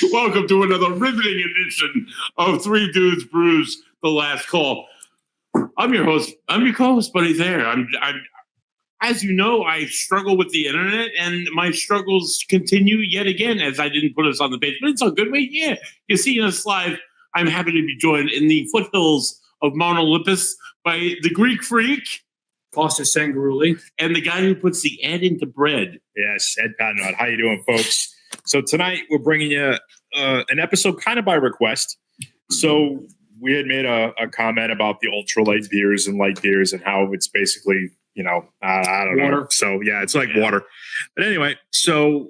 Welcome to another riveting edition of Three Dudes Brews, The Last Call. I'm your host. I'm your co-host, Buddy There. I'm as you know, I struggle with the internet, and my struggles continue yet again as I didn't put us on the page. But it's all good. Wait, yeah, you're seeing us live. I'm happy to be joined in the foothills of Mount Olympus by the Greek freak, Costas Sangaruli, and the guy who puts the Ed into bread. Yes, Ed Padnott. How you doing, folks? So tonight we're bringing you an episode kind of by request. So we had made a comment about the ultralight beers and light beers and how it's basically, I don't water. know. So yeah, it's like water. But anyway, so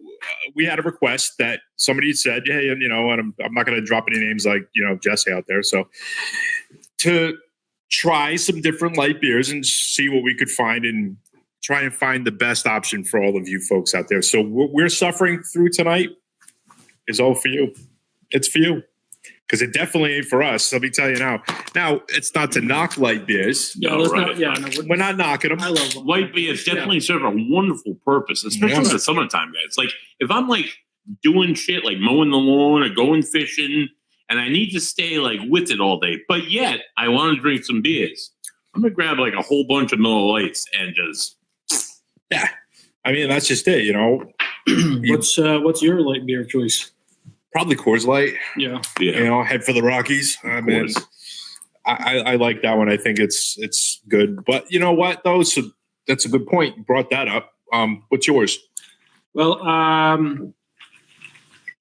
we had a request that somebody said, hey, and I'm not going to drop any names like, Jesse out there. So to try some different light beers and see what we could find and try and find the best option for all of you folks out there. So what we're suffering through tonight is all for you. It's for you. Because it definitely ain't for us. Let me tell you now. Now, it's not to knock light beers. We're not knocking them. I love them. Light beers definitely serve a wonderful purpose, especially in the summertime, guys. Like, if I'm, doing shit, like mowing the lawn or going fishing, and I need to stay, with it all day, but yet I want to drink some beers, I'm going to grab, a whole bunch of Miller Lights and just... Yeah. I mean, that's just it, What's your light beer choice? Probably Coors Light. Yeah. Head for the Rockies. I mean, I like that one. I think it's good. But you know what, though? So that's a good point. You brought that up. What's yours? Well,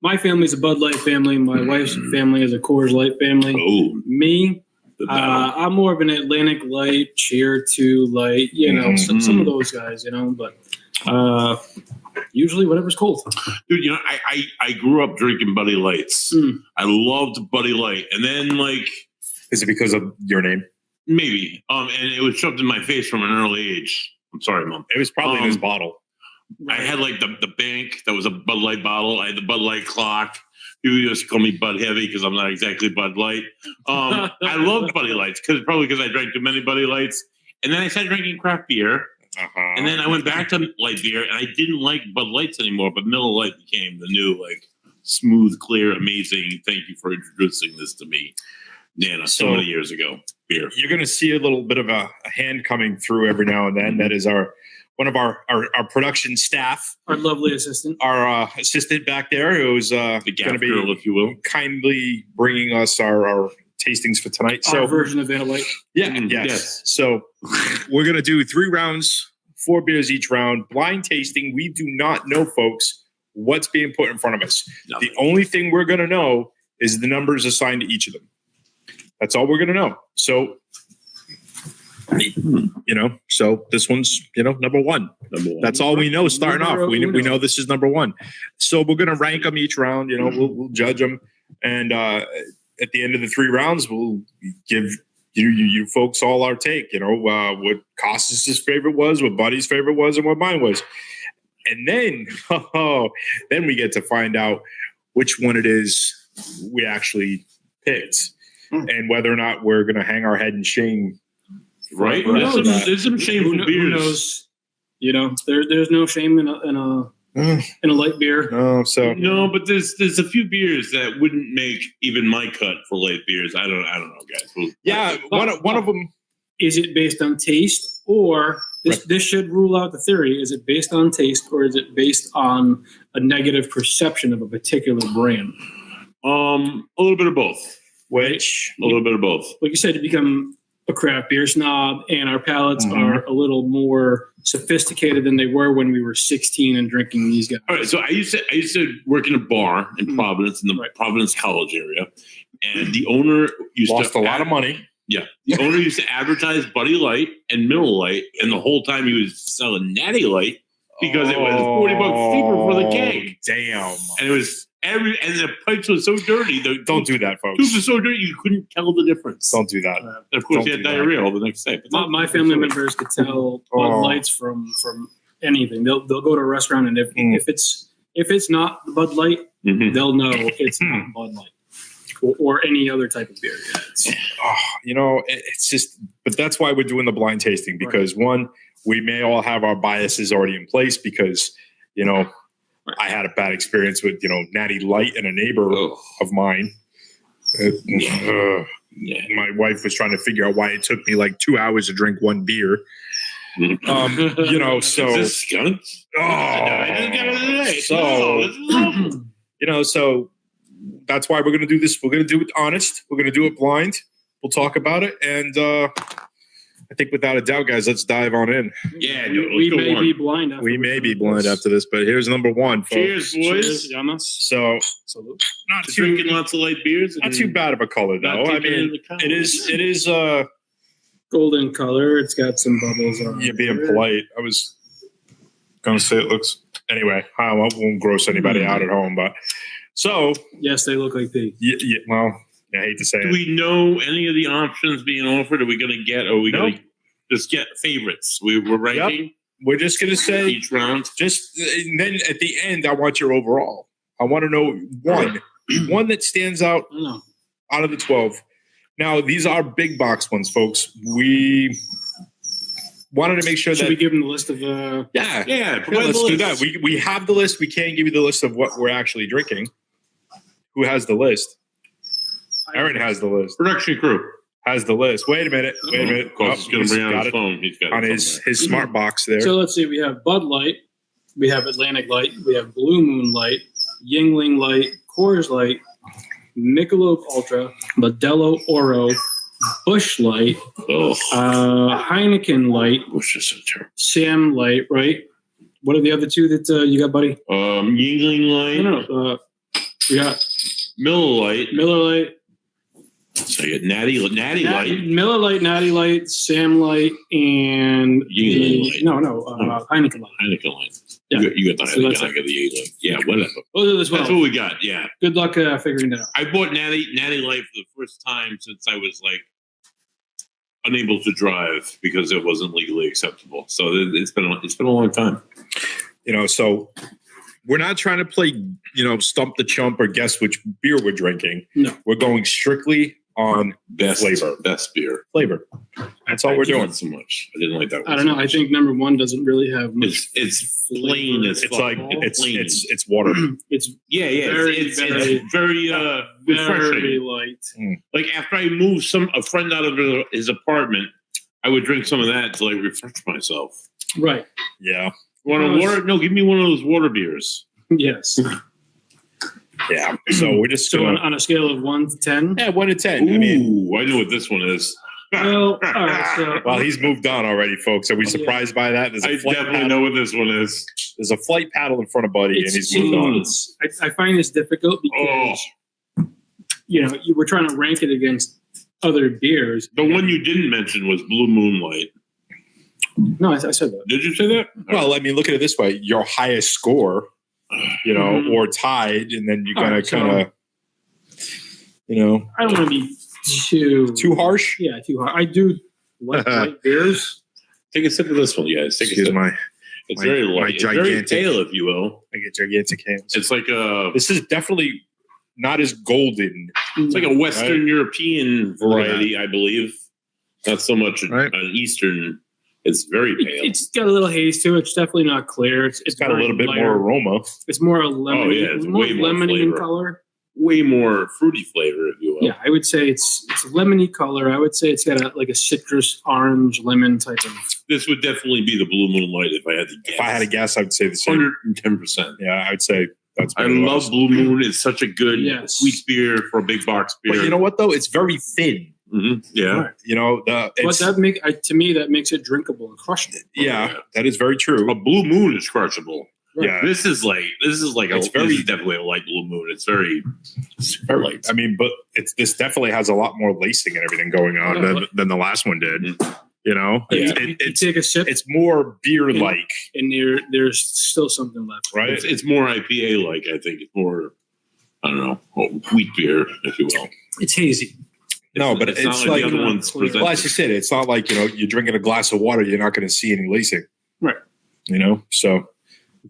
my family's a Bud Light family. My wife's family is a Coors Light family. Oh. Me, I'm more of an Atlantic Light, Cheer 2 Light, some of those guys, but usually whatever's cold. Dude, I grew up drinking Buddy Lights. I loved Buddy Light. And then, Is it because of your name? Maybe. And it was shoved in my face from an early age. I'm sorry, Mom. It was probably in his bottle. I had, the bank that was a Bud Light bottle. I had the Bud Light clock. People used to call me Bud Heavy because I'm not exactly Bud Light. I loved Buddy Lights probably because I drank too many Buddy Lights. And then I started drinking craft beer. And then I went back to light beer, and I didn't like Bud Lights anymore, but Miller Lite became the new, smooth, clear, amazing, thank you for introducing this to me, Nana, so many years ago, beer. You're going to see a little bit of a hand coming through every now and then. That is one of our production staff. Our lovely assistant. Our assistant back there who's going to be, girl, if you will, kindly bringing us our tastings for tonight. Our version of Vanna White. Yeah, yes. So we're going to do 3 rounds, 4 beers each round, blind tasting. We do not know, folks, what's being put in front of us. Nothing. The only thing we're going to know is the numbers assigned to each of them. That's all we're going to know. So, so this one's, number one. That's all we know starting off. We know this is number 1. So we're going to rank them each round. We'll judge them. And, at the end of the 3 rounds, we'll give you folks all our take, what Costas' favorite was, what Buddy's favorite was, and what mine was. And then, then we get to find out which one it is we actually picked and whether or not we're going to hang our head in shame. Right? There's some shameful beers. Who knows? There's no shame in a light beer. No, but there's a few beers that wouldn't make even my cut for light beers. I don't know, guys. One of them. Is it based on taste, or this should rule out the theory? Is it based on taste, or is it based on a negative perception of a particular brand? A little bit of both. A little bit of both. Like you said, to become a craft beer snob, and our palates are a little more sophisticated than they were when we were 16 and drinking these guys. All right, so I used to work in a bar in Providence, in the Providence College area, and the owner lost a lot of money. Yeah, the owner used to advertise Buddy Light and Miller Light, and the whole time he was selling Natty Light because it was $40 cheaper for the keg. Damn, and it was. And the pipes were so dirty. Don't do that, folks. Tubes were so dirty you couldn't tell the difference. Don't do that. And of course, he had diarrhea all the next day. My family members could tell Bud Lights from anything. They'll go to a restaurant, and if it's not the Bud Light, they'll know it's not Bud Light or any other type of beer. It's just. But that's why we're doing the blind tasting because one, we may all have our biases already in place because I had a bad experience with, Natty Light and a neighbor of mine. My wife was trying to figure out why it took me like 2 hours to drink one beer. So is this skunk? So that's why we're going to do this. We're going to do it honest. We're going to do it blind. We'll talk about it. And I think without a doubt, guys, let's dive on in. Yeah, we may be blind. We may be blind after this, but here's number one, folks. Cheers, boys. So, not too drinking lots of light beers. Not too bad of a color, though. I mean, it is golden color. It's got some bubbles on it. You're being polite. I was going to say it looks... Anyway, I won't gross anybody out at home, but... So... Yes, they look like pee. Yeah, well... I hate to say Do it. we know any of the options being offered? Are we going to get? Or are we going to just get favorites? We're ranking. Yep. We're just going to say each round. And then at the end, I want your overall. I want to know one that stands out of the 12. Now, these are big box ones, folks. We wanted to make sure Should that we give them the list of? Let's do that. We have the list. We can't give you the list of what we're actually drinking. Who has the list? Aaron has the list. Production crew has the list. Wait a minute. Of course, he's going to bring out his phone. He's got on his smart box there. So let's see. We have Bud Light. We have Atlantic Light. We have Blue Moon Light. Yingling Light. Coors Light. Michelob Ultra. Modelo Oro. Busch Light. Heineken Light. Busch is so terrible. Sam Light. Right. What are the other two that you got, buddy? Yingling Light. No. We got Miller Light. So you got Natty Light. Miller Light, Natty Light, Sam Light, and Yingling Light. Heineken Light. Heineken Light. Yeah. You got the Heineken. I got the Yingling. Yeah, whatever. Those are That's what we got. Yeah. Good luck figuring that out. I bought Natty Light for the first time since I was like unable to drive because it wasn't legally acceptable. So it's been a long time. So we're not trying to play, stump the chump or guess which beer we're drinking. No, we're going strictly on flavor. Best beer. Flavor. That's all we're doing. So much. I didn't like that one. I don't know. I think number one doesn't really have much. It's plain as fuck. It's like it's water. It's it's very refreshing. Very light. Like after I moved a friend out of his apartment, I would drink some of that to like refresh myself. Right. Yeah. Want a water? No, give me one of those water beers. Yes. Yeah. So we're just on a scale of 1 to 10. Yeah, 1 to 10. Ooh, I know what this one is. Well, all right. Well, he's moved on already, folks. Are we surprised by that? I definitely know what this one is. There's a flight paddle in front of Buddy, and he's moved on. I find this difficult because you were trying to rank it against other beers. The one you didn't mention was Blue Moonlight. No, I said that. Did you say that? Well, I mean, look at it this way: your highest score, or tied, and then you gotta kind of, I don't want to be too harsh. Yeah, too harsh. I do like light beers. Take a sip of this one, guys. Excuse me. It's very light. It's very pale, if you will. I get gigantic hands. It's like This is definitely not as golden. It's like a Western European variety, I believe. Not so much an Eastern. It's very pale. It's got a little haze to it. It's definitely not clear. It's got a little bit more aroma. It's more a lemon. Oh yeah, it's more way more lemony flavor. in color. Way more fruity flavor, if you will. Yeah, I would say it's a lemony color. I would say it's got a citrus, orange, lemon type of. This would definitely be the Blue Moonlight if I had to guess. If I had to guess, I would say the same. 110%. Yeah, I would say that's. I love Blue Moon. It's such a good sweet beer for a big box beer. But you know what though? It's very thin. Mm-hmm. Yeah. Right. But to me that makes it drinkable and crushable. Yeah, that is very true. A Blue Moon is crushable. Right. Yeah. This is definitely a light Blue Moon. It's very light. I mean, but this definitely has a lot more lacing and everything going on than the last one did. Mm-hmm. You take a sip. It's more beer-like, and there's still something left. Right. It's more IPA-like. I think it's more. I don't know, wheat beer, if you will. It's hazy. But it's not like the other ones. Well, as you said, it's not like you're drinking a glass of water. You're not going to see any lacing, right? So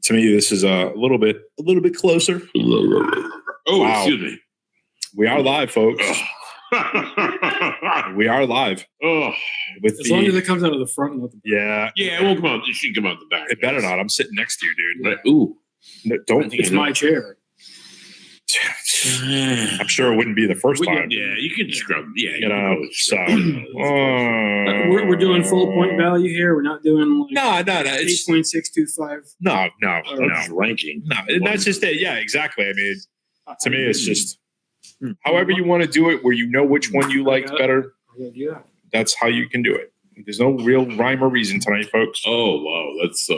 to me, this is a little bit closer. Oh, wow. Excuse me. We are live, folks. We are live. Oh, as long as it comes out of the front. Yeah, it won't come out. It should come out the back. It better not. I'm sitting next to you, dude. Right. Ooh. Don't. It's my chair. I'm sure it wouldn't be the first time. Yeah, you can scrub. Yeah, So We're doing full point value here. We're not doing like no. It's 8.625. no. just ranking. No, and that's just it. Yeah, exactly. I mean, to me, it's just however you want to do it, where you know which one you like better. Yeah. That's how you can do it. There's no real rhyme or reason tonight, folks. Oh wow, that's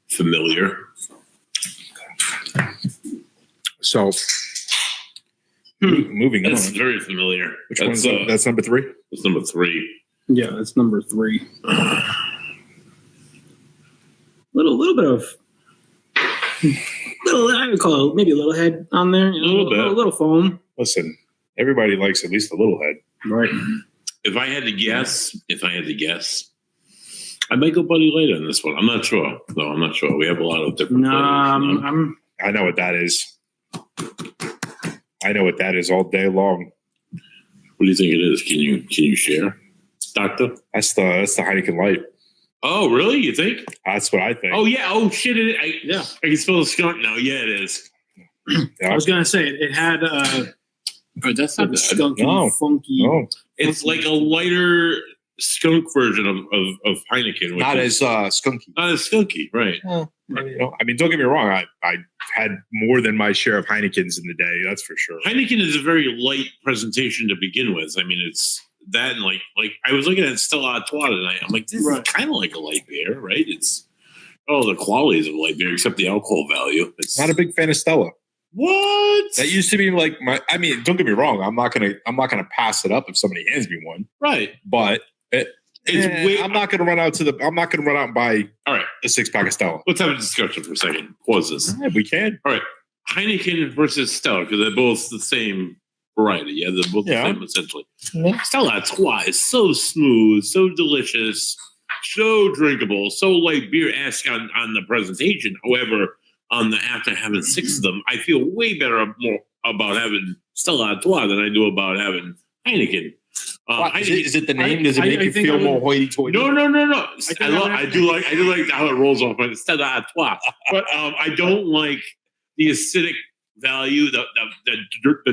familiar. So, moving on. That's very familiar. Which one's that's number 3? That's number 3. Yeah, that's number 3. little bit of I would call it maybe a little head on there. You know, a little foam. Listen, everybody likes at least a little head. Right. If I had to guess, I might go Buddy Light on this one. I'm not sure. No, I'm not sure. We have a lot of different. I know what that is. I know what that is all day long. What do you think it is? Can you share, Doctor? That's the Heineken Light. Oh, really? You think? That's what I think. Oh yeah. Oh shit! I can smell the skunk now. Yeah, it is. Yeah. I was gonna say it had But that's not skunky, funky. No. It's like a lighter skunk version of Heineken. Not as skunky. Not as skunky, right? I mean, don't get me wrong. I had more than my share of Heinekens in the day. That's for sure. Heineken is a very light presentation to begin with. I mean, it's that and like I was looking at Stella Artois tonight. I'm like, this is kind of like a light beer, right? It's the qualities of light beer, except the alcohol value. It's not a big fan of Stella. What? That used to be like my. I mean, don't get me wrong. I'm not gonna pass it up if somebody hands me one. Right. But I'm not gonna run out and buy a 6-pack of Stella. Let's have a discussion for a second. Pause this. Yeah, we can. All right. Heineken versus Stella, because they're both the same variety. Yeah, they're both the same essentially. Yeah. Stella Artois is so smooth, so delicious, so drinkable, so light beer-esque on the presentation. However, after having 6 of them, I feel way better about having Stella Artois than I do about having Heineken. Is it the name? Does it make you feel more hoity-toity? No. I do like how it rolls off. Stella Artois, but I don't like the acidic value, the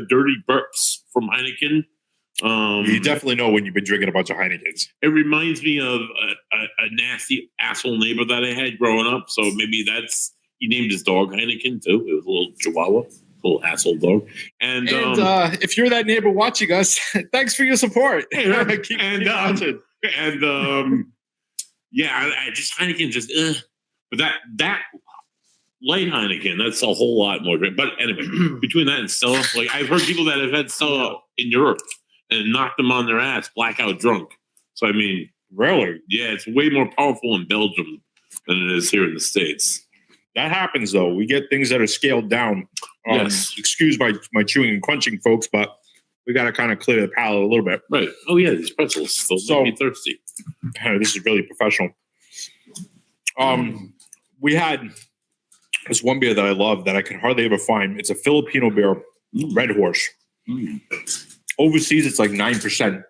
dirty burps from Heineken. You definitely know when you've been drinking a bunch of Heinekens. It reminds me of a nasty asshole neighbor that I had growing up. So maybe he named his dog Heineken too. It was a little Chihuahua, a little asshole dog. And if you're that neighbor watching us, thanks for your support. keep watching. I just Heineken just but that light Heineken, that's a whole lot more. But anyway, between that and Stella, like I've heard people that have had Stella in Europe and knocked them on their ass, blackout drunk. So I mean, really, yeah, it's way more powerful in Belgium than it is here in the States. That happens though. We get things that are scaled down. Yes. Excuse my chewing and crunching, folks, but we got to kind of clear the palate a little bit. Right. Oh yeah, these pretzels still make me thirsty. This is really professional. We had this one beer that I love that I can hardly ever find. It's a Filipino beer, Red Horse. Overseas, it's like 9%.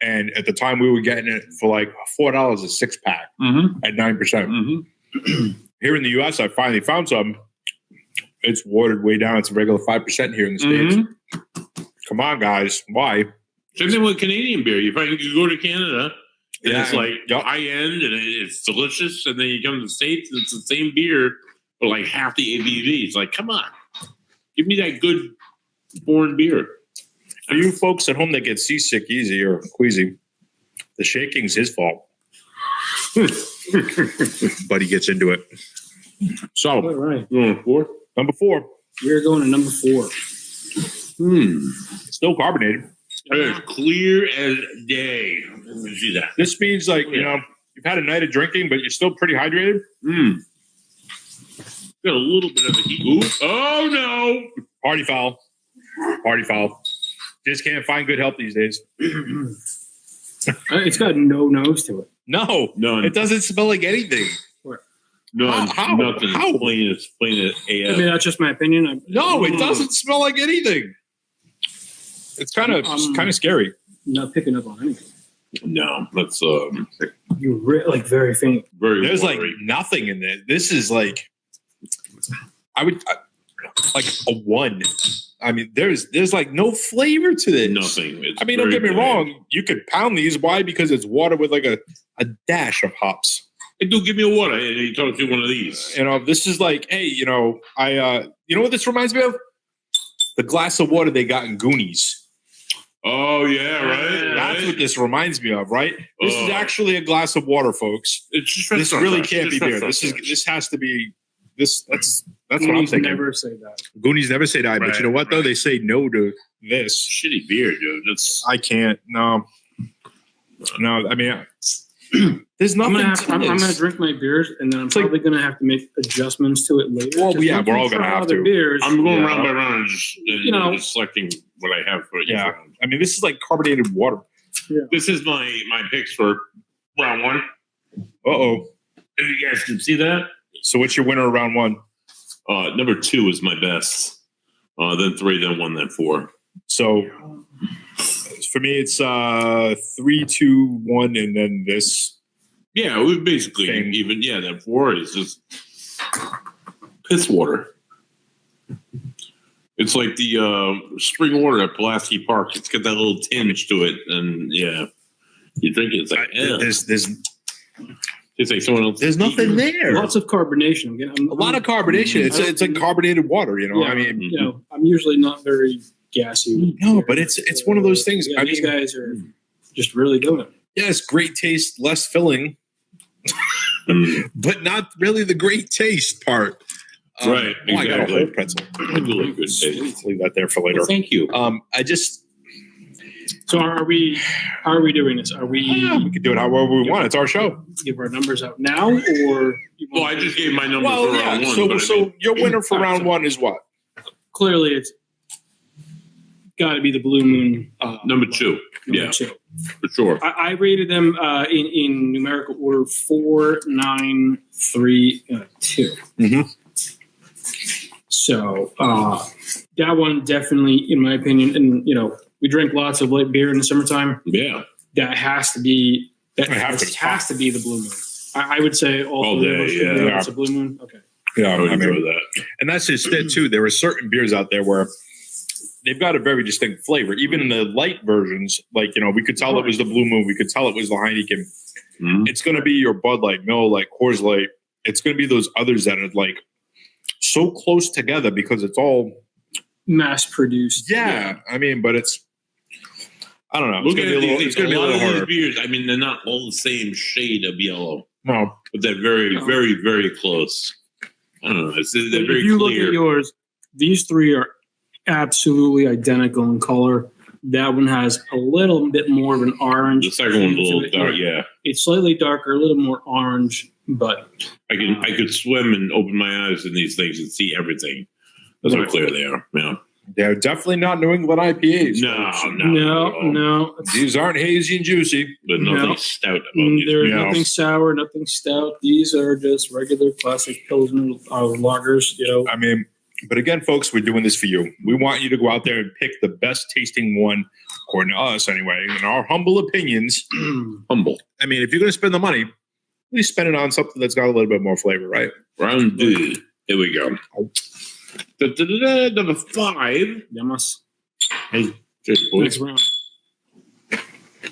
And at the time, we were getting it for like $4 a 6-pack at 9%. Here in the U.S., I finally found some. It's watered way down. It's a regular 5% here in the States. Come on, guys. Why? Same thing with Canadian beer. You go to Canada, and it's like high end, and it's delicious. And then you come to the States, and it's the same beer, but like half the ABV. It's like, come on. Give me that good foreign beer. For you folks at home that get seasick easy or queasy, the shaking's his fault. But he gets into it. So, all right. Number 4. We're going to number 4. Still carbonated. It's clear as day. See that? This means you've had a night of drinking, but you're still pretty hydrated. Got a little bit of a heat. Ooh. Oh no! Party foul. Just can't find good help these days. It's got no nose to it. No, none. It doesn't smell like anything. None. How? Nothing. How? Plain as AF. I mean, that's just my opinion. No, it doesn't smell like anything. It's kind of scary. Not picking up on anything. No, that's you're very faint. Very. There's watery. like nothing in there. This is like like a 1. I mean, there's like no flavor to this. Nothing. I mean, don't get me wrong. You could pound these. Why? Because it's water with like a dash of hops. Hey, dude, give me a water. And you talk to one of these. This is like, hey, you know what this reminds me of? The glass of water they got in Goonies. Oh, yeah, right. That's what this reminds me of, right? This is actually a glass of water, folks. It's just this really can't be beer. This has to be this. That's what I'm Goonies thinking. never say that. Goonies never say that, but you know what though? They say no to this. Shitty beer, dude. I can't. No. I mean, there's nothing. I'm gonna drink my beers, and then I'm probably gonna have to make adjustments to it later. Well, yeah, we're all gonna have to. Beers, I'm going round by round, and just selecting what I have for each round. I mean, this is like carbonated water. Yeah. This is my picks for round 1. Uh-oh. If you guys can see that. So what's your winner of round 1? Number 2 is my best. Then 3, then 1, then 4. So for me, it's 3, 2, 1, and then this. Yeah, we basically thing. Even. Yeah, that 4 is just piss water. It's like the spring water at Pulaski Park. It's got that little tinge to it, and yeah, you drink it. It's like it's like someone else. There's nothing there. Lots of carbonation. Again, a lot of carbonation. It's like carbonated water. You know, Yeah, I mean, I'm usually not very gassy. No, but it's one of those things. Yeah, I these mean, guys are just really doing it. yes, great taste, less filling, but not really the great taste part. Right, I got a exactly. whole pretzel. I do like good taste. Leave that there for later. Well, thank you. So how are we doing this? Are we We can do it however we want. It's our show. give our numbers out now, or Well, I just gave my number Well, for yeah. round 1. So your winner for round 1 is what? clearly it's got to be the Blue Moon number 2. number 2. For sure. I rated them in numerical order 4, 9, 3, 2. Mm-hmm. So that one definitely, in my opinion, and we drink lots of light beer in the summertime. Yeah. That has to be has to be the Blue Moon. I would say all day, yeah. It's a Blue Moon. Okay. Yeah, I would agree with that. and that's just it too. There are certain beers out there where they've got a very distinct flavor. Even in the light versions, like we could tell it was the Blue Moon. We could tell it was the Heineken. Mm-hmm. It's going to be your Bud Light, Miller Lite, Coors Light. It's going to be those others that are like so close together because it's all Mass produced. Yeah, I mean, but I don't know. Look at these. It's going to be a lot little of harder. these beers. I mean, they're not all the same shade of yellow, No, but they're very, very, very close. I don't know. They're very If you clear. look at yours, these three are absolutely identical in color. That one has a little bit more of an orange. The second one's a little to it. dark. Yeah, It's slightly darker, a little more orange, but I could swim and open my eyes in these things and see everything. That's how clear they are. Yeah. they're definitely not New England IPAs. no. These aren't hazy and juicy. There's nothing No. stout about these. There's Yeah. nothing sour, nothing stout. These are just regular classic Pilsner lagers, I mean, but again, folks, we're doing this for you. We want you to go out there and pick the best tasting one, according to us anyway, in our humble opinions. Humble. I mean, if you're going to spend the money, at least spend it on something that's got a little bit more flavor, right? Round 2. Here we go. Number 5. Yamas. Hey, cheers, boys. Next round.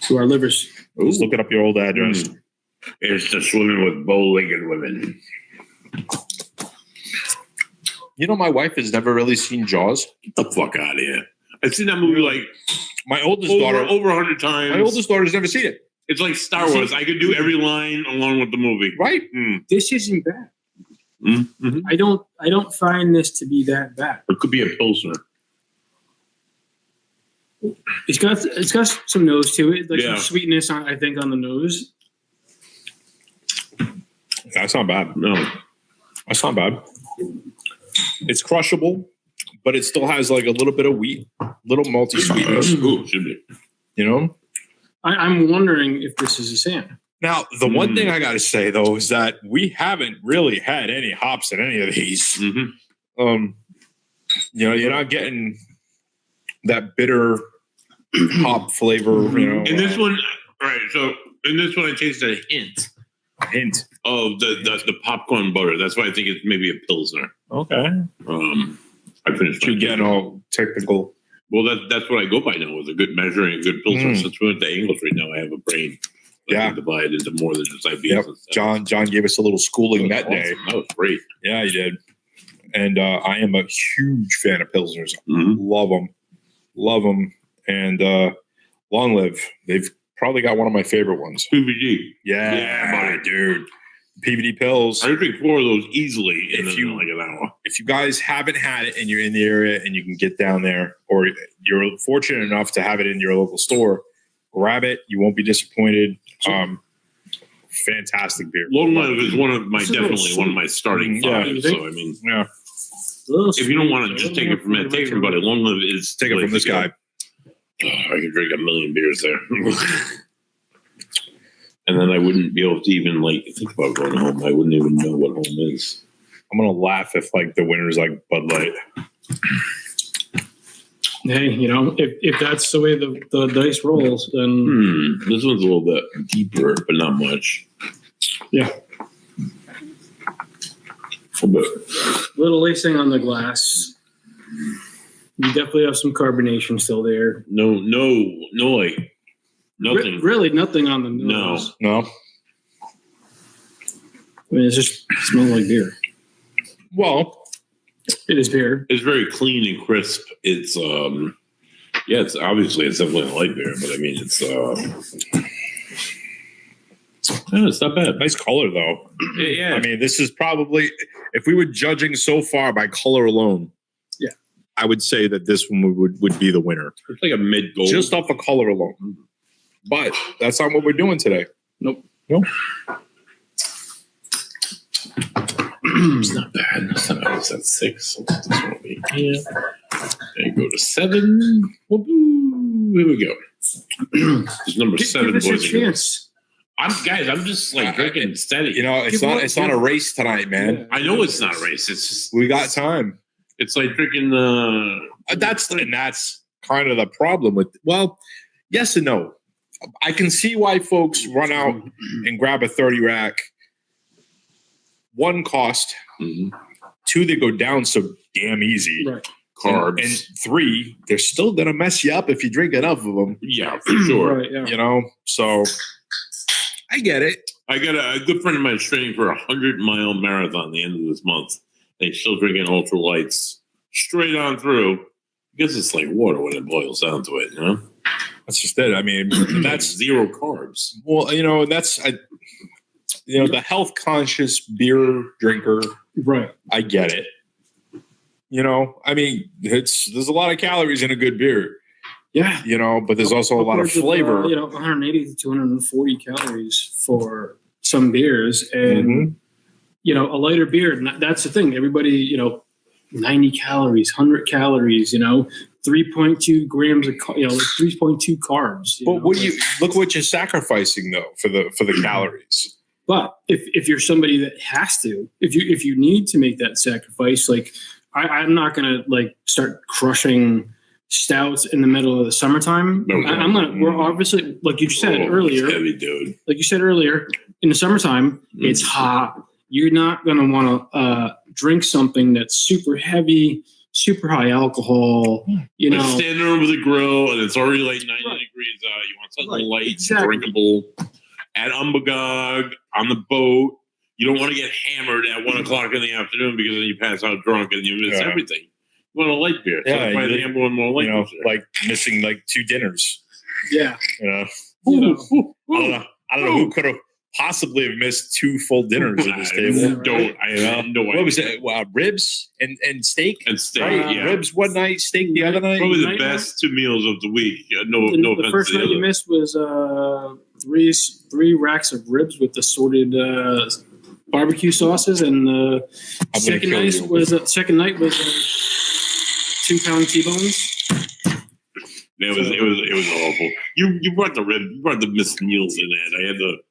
To our livers. Let's look it up your old address. It's the swimming with bow-legged women. You know, my wife has never really seen Jaws. Get the fuck out of here. I've seen that movie like My oldest over daughter, 100 times. my oldest daughter's never seen it. It's like Star Wars. I could do every line along with the movie. Right? This isn't bad. Mm-hmm. I don't find this to be that bad. It could be a Pilsner. It's got some nose to it, like Yeah. some sweetness on the nose. That's not bad. No. That's not bad. It's crushable, but it still has like a little bit of wheat, little malty sweetness. Ooh, should be. You know? I'm wondering if this is a Sam. Now, the one thing I got to say, though, is that we haven't really had any hops in any of these. Mm-hmm. You're not getting that bitter hop flavor, In this one, all right, so in this one, I tasted a hint hint. of the popcorn butter. That's why I think it's maybe a Pilsner. Okay. I finished. You getting all technical. Well, that's what I go by now with a good measuring, a good filter. Since we're at the Angles right now, I have a brain. I can divide into more than just IBs. Yep. John gave us a little schooling that day. That was great. Yeah, he did. And I am a huge fan of Pilsners. Love them. And long live. They've probably got one of my favorite ones. PVD. Yeah, dude. PVD pills. I drink 4 of those easily in like an hour. If you guys haven't had it and you're in the area and you can get down there, or you're fortunate enough to have it in your local store, grab it. You won't be disappointed. Fantastic beer. Long Live is one of my starting five. So I mean, if you don't want to just take it from that, take it from Buddy. Long Live is take it from this guy. I could drink a million beers there. And then I wouldn't be able to even think about going home. I wouldn't even know what home is. I'm gonna laugh if the winner's like Bud Light. Hey, if that's the way the dice rolls, then this one's a little bit deeper, but not much. Yeah. A bit. Little lacing on the glass. You definitely have some carbonation still there. No, nothing. Really, nothing on the nose. No. I mean, it smells like beer. Well, it is beer. It's very clean and crisp. It's it's definitely a light beer, but I mean it's not bad. Nice color though. Yeah. I mean, this is probably, if we were judging so far by color alone, I would say that this one would be the winner. It's like a mid gold, just off of color alone. But that's not what we're doing today. Nope. It's not bad. It's not bad. It's at 6. So this will be here. And go to 7. Here we go. It's number 7. Give us a chance. I'm just drinking steady. It's not a race tonight, man. Yeah. I know it's not a race. It's just we got time. It's like drinking that's kind of the problem with. Well, yes and no. I can see why folks run out and grab a 30 rack. 1, cost. 2, they go down so damn easy. Right. Carbs. And 3, they're still gonna mess you up if you drink enough of them. Yeah, for sure. Right, yeah. So I get it. I got a good friend of mine training for a 100-mile marathon at the end of this month. And he's still drinking ultra lights straight on through. Because it's like water when it boils down to it, That's just it. I mean, that's 0 carbs. Well, that's the health conscious beer drinker. Right. I get it. I mean, there's a lot of calories in a good beer. Yeah. But there's also a lot of flavor. 180 to 240 calories for some beers, and a lighter beer. That's the thing. Everybody, 90 calories, 100 calories. 3.2 grams of 3.2 carbs. But look what you're sacrificing though for the calories. But if you're somebody that has to, if you need to make that sacrifice, I'm not gonna start crushing stouts in the middle of the summertime. Okay. We're obviously, like you said earlier, heavy, dude. Like you said earlier, in the summertime, it's hot. You're not gonna want to drink something that's super heavy, super high alcohol. Standing over the grill and it's already 90 degrees out. You want something light, drinkable. At Umbagog, on the boat. You don't want to get hammered at 1 o'clock in the afternoon because then you pass out drunk and you miss everything. You want a light beer. So Yeah, buy the Amber one more light beer. like missing 2 dinners. Yeah. I don't know who could have possibly have missed 2 full dinners at this table. I have no idea. What was it? Ribs and steak? And steak, Ribs one night, steak the other night. Probably the best 2 meals of the week. No The offense first to the night you other. missed was 3 racks of ribs with assorted barbecue sauces, and the second night was 2-pound T-bones. It was awful. You brought the rib. You brought the missed meals in it. I had the.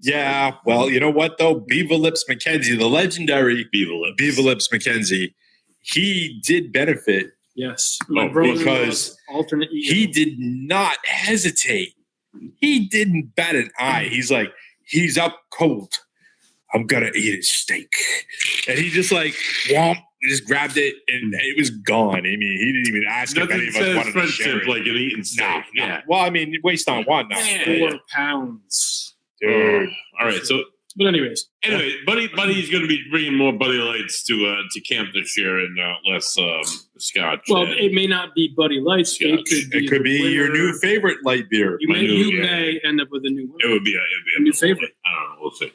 Yeah, well, you know what though? Beaver Lips McKenzie, the legendary Beaver Lips McKenzie, he did benefit. Yes, because alternate. He did not hesitate. He didn't bat an eye. He's like, he's up cold. I'm gonna eat a steak, and he just like womp, just grabbed it, and it was gone. I mean, he didn't even ask if any Nothing of us says wanted to share friendship it. like an eating steak. No. Yeah. Well, I mean, waste on one now, 4 pounds. dude. All right. So But anyways, anyway, Buddy's going to be bringing more Buddy Lights to camp this year and less Scotch. well, and- it may not be Buddy Lights. Yeah, It could be your new favorite light beer. You My may, new- you yeah. may end up with a new one. It would be a new favorite. I don't know. We'll see.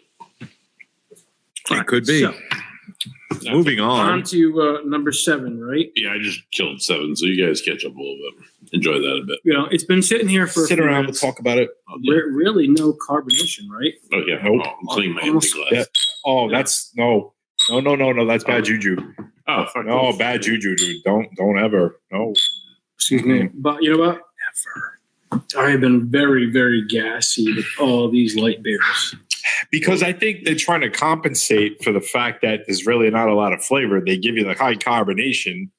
It could be. So, Moving on on. to number 7, right? Yeah, I just killed 7, so you guys catch up a little bit. Enjoy that a bit. You know, it's been sitting here for a Sit few around and minutes. talk about it. Really no carbonation, right? Oh yeah. Nope. I'll clean my empty Almost- glass. Yeah. Oh, that's no. That's bad juju. Oh, fuck. No, bad juju, dude. Don't ever. No. Excuse me. But you know what? I have been very, very gassy with all these light beers. Because I think they're trying to compensate for the fact that there's really not a lot of flavor. They give you the high carbonation.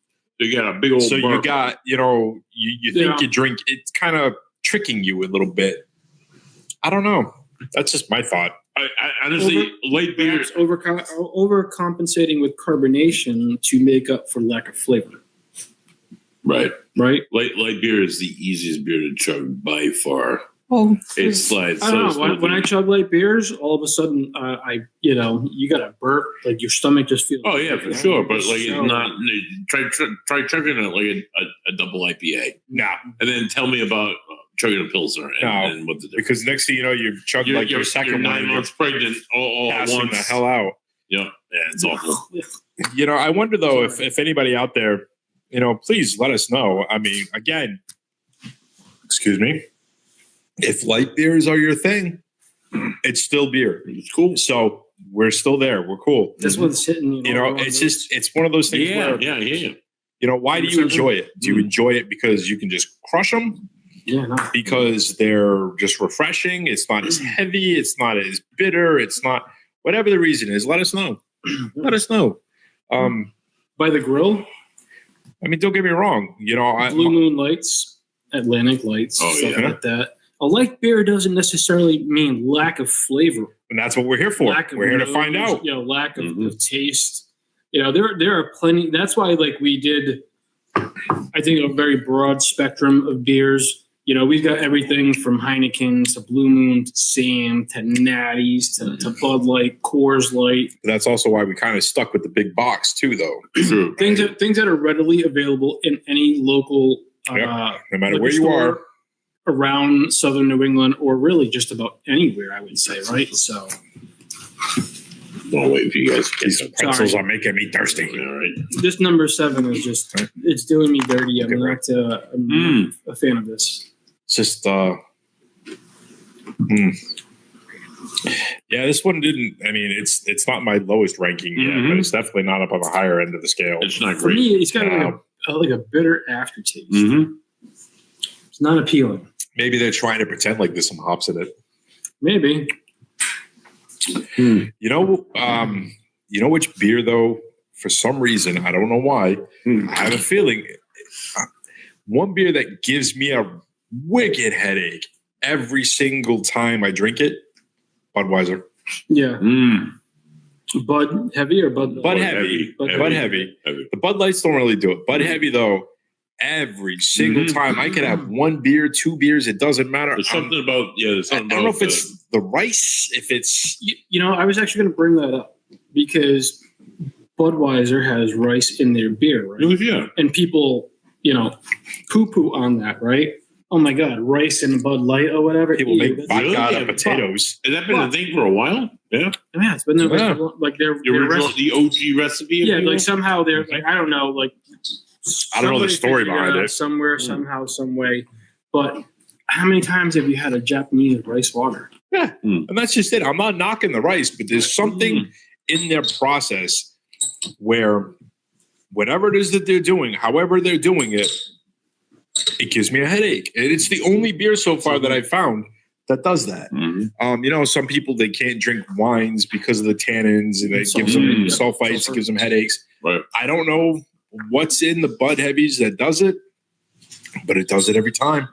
You got a big old. So you burp. got, you think Yeah. you drink, it's kind of tricking you a little bit. I don't know. That's just my thought. I honestly, light beer. Perhaps overcompensating with carbonation to make up for lack of flavor, Right. right? Light beer is the easiest beer to chug by far. Well, It slides. I don't so know. When I smoothly. chug light beers, all of a sudden, you got a burp, like your stomach just feels. Oh yeah, for sure. But like, So- it's not. Try chugging it like a double IPA, No, and then tell me about chugging a pilsner No, and what the difference. because next thing you know, you chug You're, like your second you're 9 one, you're months pregnant all at passing once. the hell out. Yeah, it's awful. I wonder though if anybody out there, please let us know. I mean, again, excuse me, if light beers are your thing, it's still beer. It's cool. So we're still there. We're cool. That's what's hitting. It's one of those things Yeah, where, yeah. why do you enjoy it? Do you enjoy it because you can just crush them? Yeah, no. Because they're just refreshing. It's not as heavy. It's not as bitter. It's not whatever the reason is. Let us know. Let us know. By the grill, I mean, don't get me wrong. Blue Moon Lights, Atlantic Lights, Oh, stuff yeah. like that. A light beer doesn't necessarily mean lack of flavor. and that's what we're here for. Lack of We're here to nose, find out. Lack of, Mhm. of taste. There are plenty. That's why, we did, I think, a very broad spectrum of beers. We've got everything from Heineken to Blue Moon to Sam to Natties to Bud Light, Coors Light. That's also why we kind of stuck with the big box too, though. True. Things that are readily available in any local No matter liquor where you store are. around Southern New England, or really just about anywhere, I would say, right? So, I'll wait for you guys to These get pretzels Sorry. are making me thirsty. All right. this number 7 is just, it's doing me dirty. I'm not a fan of this. It's just, yeah, this one didn't. I mean, it's not my lowest ranking yet, Mhm. but it's definitely not up on the higher end of the scale. It's not For great. me, it's got No. like a bitter aftertaste. Mm-hmm. It's not appealing. Maybe they're trying to pretend like there's some hops in it. Maybe. You know which beer though? For some reason, I don't know why. I have a feeling one beer that gives me a wicked headache every single time I drink it. Budweiser. Yeah. Mm. Bud heavy or Bud? Bud heavy. Bud heavy. The Bud Lights don't really do it. Bud heavy though. Every single Mhm. time I could have one beer, 2 beers. It doesn't matter. There's something about There's I something don't know about if it's the rice. If it's I was actually going to bring that up because Budweiser has rice in their beer, right? yeah. And people, poo-poo on that, right? Oh my God, rice in Bud Light or whatever. people Ew, make that's- vodka out really? of potatoes. Has that been a thing for a while? Yeah. Yeah, it's been there Yeah. their The original, recipe. the OG recipe. if Yeah, you will? like somehow they're I don't know, I don't know the somebody story figured behind out it. somewhere, somehow, some way. But how many times have you had a Japanese rice water? And that's just it. I'm not knocking the rice, but there's something in their process where whatever it is that they're doing, however they're doing it, it gives me a headache. And it's the only beer so far that I've found that does that. Mhm. Some people, they can't drink wines because of the tannins and it gives them Sulfur. sulfites, Sulfur. gives them headaches. Right. I don't know what's in the Bud Heavies that does it, but it does it every time.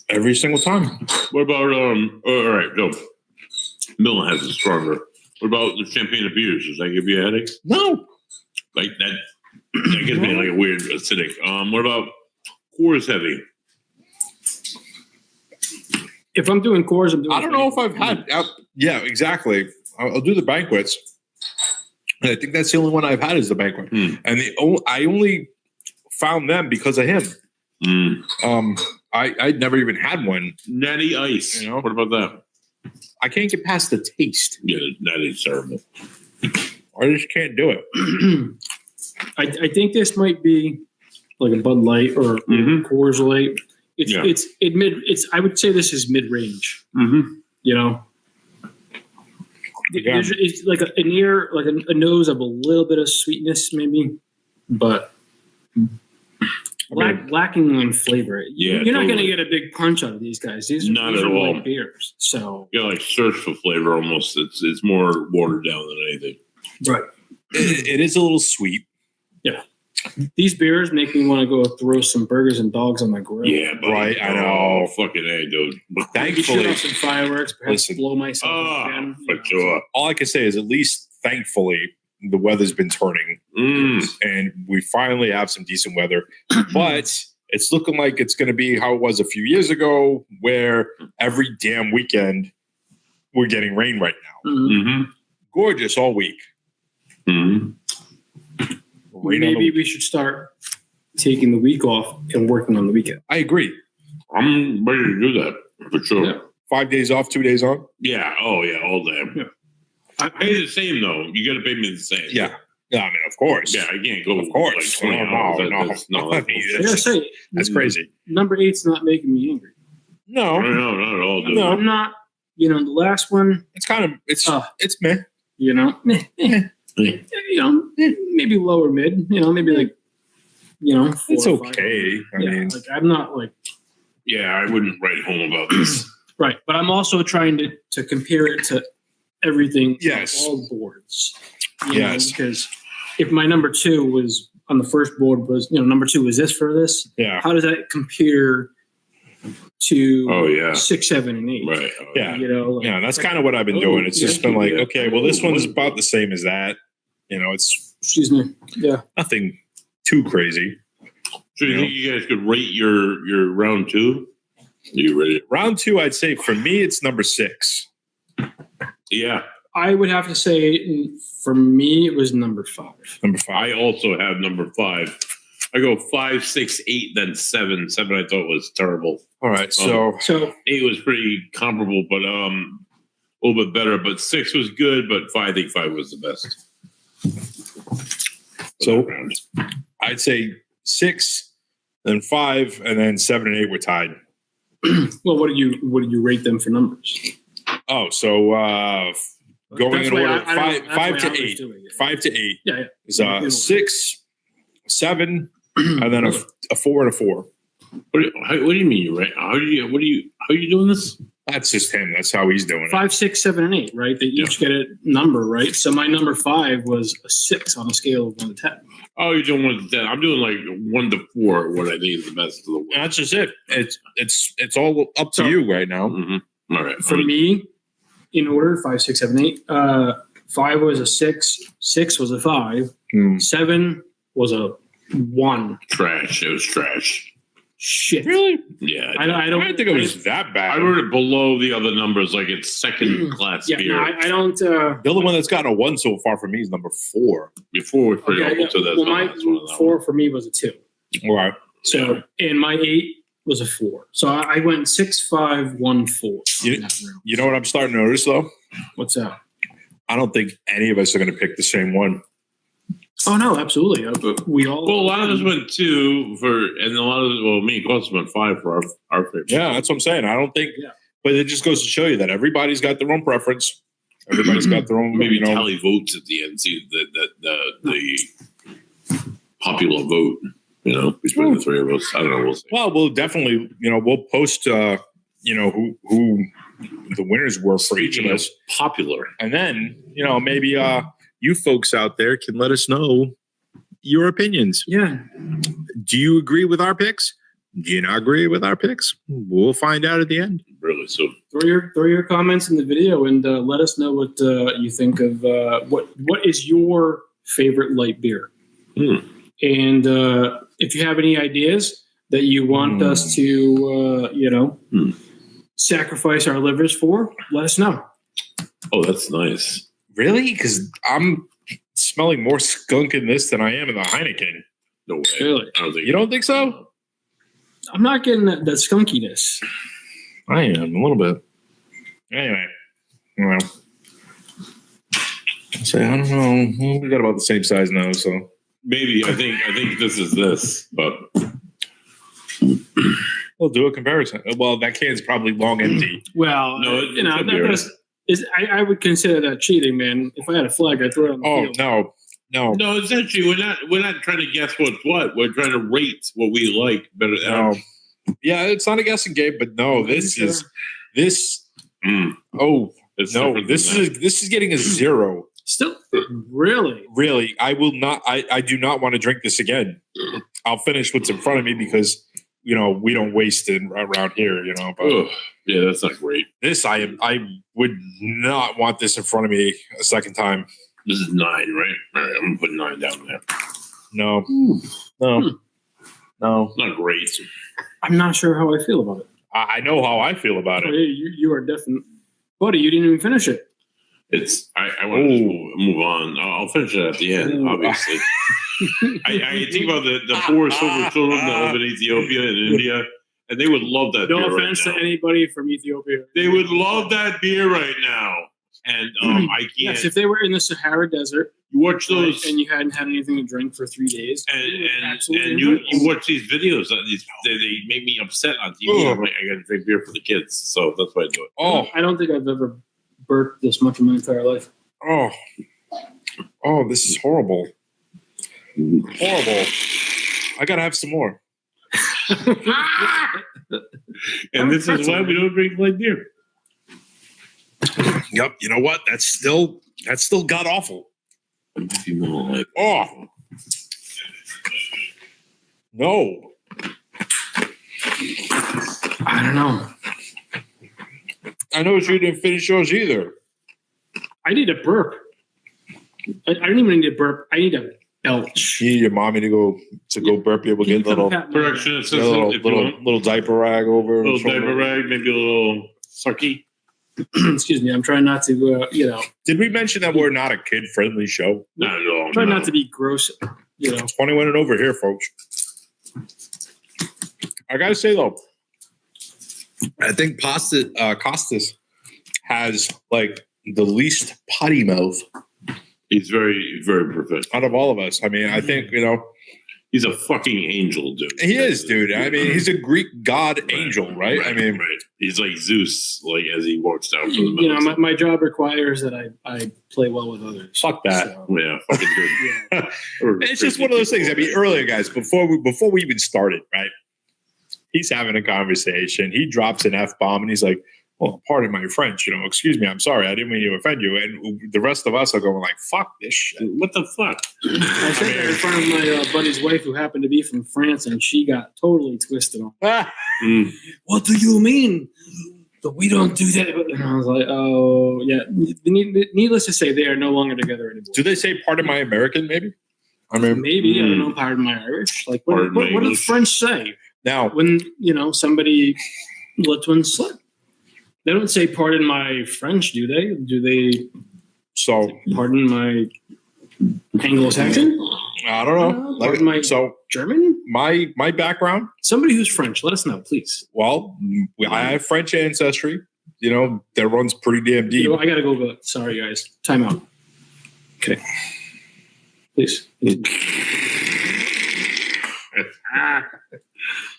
Every single time. What about all right, go. Miller has it stronger. What about the champagne of beers? Does that give you a headache? No. Like that gives me like a weird acidic. What about Coors Heavy? If I'm doing Coors, I'm doing. I don't know if I've had. Yeah, exactly. I'll do the banquets. And I think that's the only one I've had is the banquet, and I only found them because of him. I'd never even had one. Natty Ice. You know? What about that? I can't get past the taste. Yeah, Natty's terrible. I just can't do it. I think this might be like a Bud Light or Coors Light. It's I would say this is mid range. You know, it's like an ear, like a nose of a little bit of sweetness, maybe, but lacking on flavor. Yeah, you're not going to get a big punch out of these guys. These at are all. like beers. So you like search for flavor almost. It's more watered down than anything. Right. It is a little sweet. Yeah. These beers make me want to go throw some burgers and dogs on my grill. Yeah, right. I know. Fucking A, dude. Maybe Thankfully, shoot off some fireworks, perhaps blow myself up again. For sure. All I can say is at least thankfully the weather's been turning and we finally have some decent weather. But it's looking like it's going to be how it was a few years ago where every damn weekend we're getting rain right now. Gorgeous all week. Maybe we should start taking the week off and working on the weekend. I agree. I'm ready to do that for sure. Yeah. 5 days off, 2 days on. Yeah. Oh yeah, all day. Yeah. I pay the same though. You got to pay me the same. Yeah. Yeah. I mean, of course. Yeah, I can't go. Of course. Like 20 hours. No. I gotta say, That's crazy. Number 8's not making me angry. No, not at all. Dude. No, I'm not. You know, the last one. it's kind of it's meh. You know, you know, maybe lower mid. You know, maybe like, you know, 4 It's or 5. okay. I mean, like I'm not like. Yeah, I wouldn't write home about this. Right, but I'm also trying to compare it to everything. Yes. On all boards. Yes. Because if my number 2 was on the first board was, you know, number 2 was this for this. Yeah. How does that compare to 6, 7, and 8? Right. Yeah. You know. Like, Yeah, that's kind of what I've been doing. It's just been like, okay, well, this one's about the same as that. You know, it's excuse me. Yeah. nothing too crazy. So you think you guys could rate your round 2? Are you ready? Round 2, I'd say for me, it's number 6. Yeah. I would have to say for me it was number 5. Number 5. I also have number 5. I go 5, 6, 8, then 7. 7 I thought was terrible. All right, so 8 was pretty comparable, but a little bit better. But 6 was good, but I think 5 was the best. So I'd say 6, then 5, and then 7 and 8 were tied. Well, what do you rate them for numbers? Oh, so going in order, 5 to 8. 5 to 8 is 6, 7, and then a 4 and a 4. What do you mean? Right? How are you doing this? That's just him. That's how he's doing it. 5, 6, 7, and 8. Right? They each get a number, right? So my number 5 was a 6 on a scale of 1 to 10. Oh, you're doing 1 to 10. I'm doing like 1 to 4. What I think is the best of the world. That's just it. It's all up to you right now. Mm-hmm. All right. For me, in order 5, 6, 7, 8. 5 was a 6. 6 was a 5. 7 was a 1. Trash. It was trash. Shit. Really? Yeah. I don't think it was that bad. I wrote it below the other numbers, like it's second class Yeah, beer. no, I don't. The only one that's gotten a 1 so far for me is number 4. Before was pretty awful to that. Well, my 4 for me was a 2. All right. So, and my 8 was a 4. So I went 6, 5, 1, 4. You know what I'm starting to notice though? What's that? I don't think any of us are going to pick the same one. Oh no, absolutely. We all. Well, a lot of us went 2 and a lot of me and Costa went 5 for our favorite. Yeah, that's what I'm saying. I don't think, but it just goes to show you that everybody's got their own preference. Everybody's got their own. Maybe tally votes at the end. See the popular vote. You know, between the 3 of us. I don't know. We'll see. Well, we'll definitely. We'll post. Who the winners were for each of us. Popular, and then maybe you folks out there can let us know your opinions. Yeah. Do you agree with our picks? Do you not agree with our picks? We'll find out at the end. Really? So Throw your comments in the video and let us know what you think of what is your favorite light beer. And if you have any ideas that you want us to, sacrifice our livers for, let us know. Oh, that's nice. Really? Because I'm smelling more skunk in this than I am in the Heineken. No way. Really? You don't think so? I'm not getting that skunkiness. I am, a little bit. Anyway. So I don't know. We got about the same size now, so. Maybe. I think this is this, but we'll do a comparison. Well, that can's probably long empty. Well, no, I would consider that cheating, man. If I had a flag, I'd throw it on the field. No, it's not cheating. We're not trying to guess what's what. We're trying to rate what we like better. No. Yeah, it's not a guessing game, but no, this is. Oh no, this is getting a 0. Still, really, I will not. I do not want to drink this again. I'll finish what's in front of me because we don't waste it around here. But yeah, that's not great. This I would not want this in front of me a second time. This is 9, right? All right, I'm gonna put 9 down there. No, not great. I'm not sure how I feel about it. I know how I feel about it. You are definitely, buddy. You didn't even finish it. I want to move on. I'll finish it at the end, obviously. I think about the 4 silver children that live in Ethiopia and India, and they would love that. No offense to anybody from Ethiopia. They would love that beer right now, and I can't. Yes, if they were in the Sahara Desert, you watch those, and you hadn't had anything to drink for 3 days, and you watch these videos. They make me upset on TV. I'm like, I got to drink beer for the kids, so that's why I do it. Oh, I don't think I've ever burped this much in my entire life. Oh, this is horrible. Horrible. I gotta have some more. And this is why we don't drink light beer. Yep. You know what? That's still god awful. Oh no. I don't know. I know you didn't finish yours either. I need a burp. I don't even need a burp. I need a belch. You need your mommy to go burp you. We'll get a little production assistant, little diaper rag over. Little diaper rag, maybe a little sucky. Excuse me. I'm trying not to, Did we mention that we're not a kid-friendly show? Not at all. I'm trying not to be gross. 21 and over here, folks. I gotta say though, I think Costas has like the least potty mouth. He's very, very professional. Out of all of us. I mean, I think, he's a fucking angel, dude. He is, dude. I mean, he's a Greek god angel, right? I mean, he's like Zeus, like as he walks down from the mountain. My job requires that I play well with others. Fuck that. So. Yeah, fucking good. It's just one of those things. I mean, earlier, guys, before we even started, right? He's having a conversation. He drops an F-bomb and he's like, well, pardon my French, excuse me, I'm sorry, I didn't mean to offend you. And the rest of us are going like, fuck this shit. What the fuck? I said that in front of my buddy's wife who happened to be from France, and she got totally twisted on. What do you mean? But we don't do that. And I was like, oh, yeah. Needless to say, they are no longer together anymore. Do they say pardon my American, maybe? I mean, maybe, I don't know, pardon my Irish. Like, what do the French say? Now, when, somebody lets one slip. They don't say pardon my French, do they? Do they pardon my Anglo-Saxon? I don't know. Pardon my German? My background? Somebody who's French, let us know, please. Well, I have French ancestry. That runs pretty damn deep. I gotta go. Sorry, guys. Time out. Okay. Please.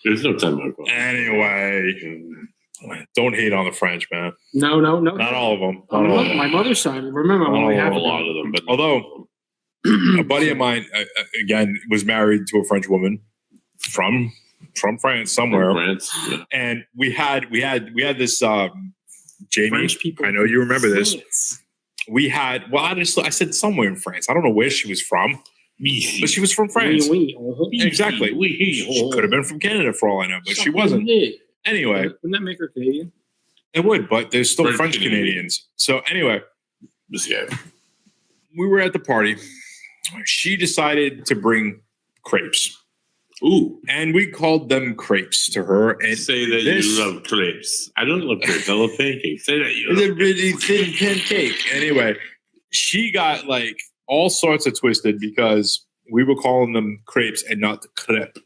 There's no time out. Anyway. Don't hate on the French, man. No. Not all of them. My mother's side. Remember, I only have a lot of them. But although a buddy of mine, again, was married to a French woman from France somewhere. Yeah. And we had this Jamie. French people. I know you remember this. We had I said somewhere in France. I don't know where she was from, but she was from France. Exactly. She could have been from Canada for all I know, but she wasn't. Anyway. Wouldn't that make her Canadian? It would, but there's still French Canadians. So anyway, we were at the party. She decided to bring crepes. Ooh. And we called them crepes to her. And say that you love crepes. I don't love crepes. I love pancakes. Say that you love It's a really thin pancake. Anyway, she got like all sorts of twisted because we were calling them crepes and not the crepe.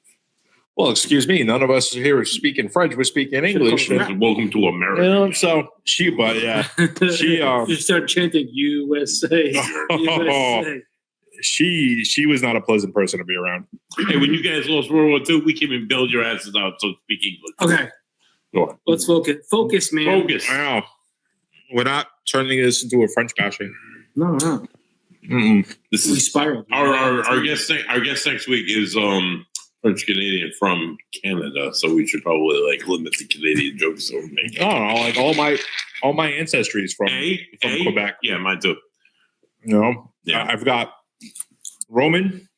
Well, excuse me. None of us here are speaking French. We're speaking English. Welcome to America. You know, so she started chanting USA. USA. She was not a pleasant person to be around. Hey, when you guys lost World War II, we came and bailed your asses out. So speak English. Okay. Go on. Let's focus. Focus, man. Focus. I know. We're not turning this into a French bashing. No. This is spiraled. Our guest next week is French Canadian from Canada, so we should probably like limit the Canadian jokes over making. Oh, like all my ancestry is from Quebec. Yeah, mine too. No, yeah, I've got Roman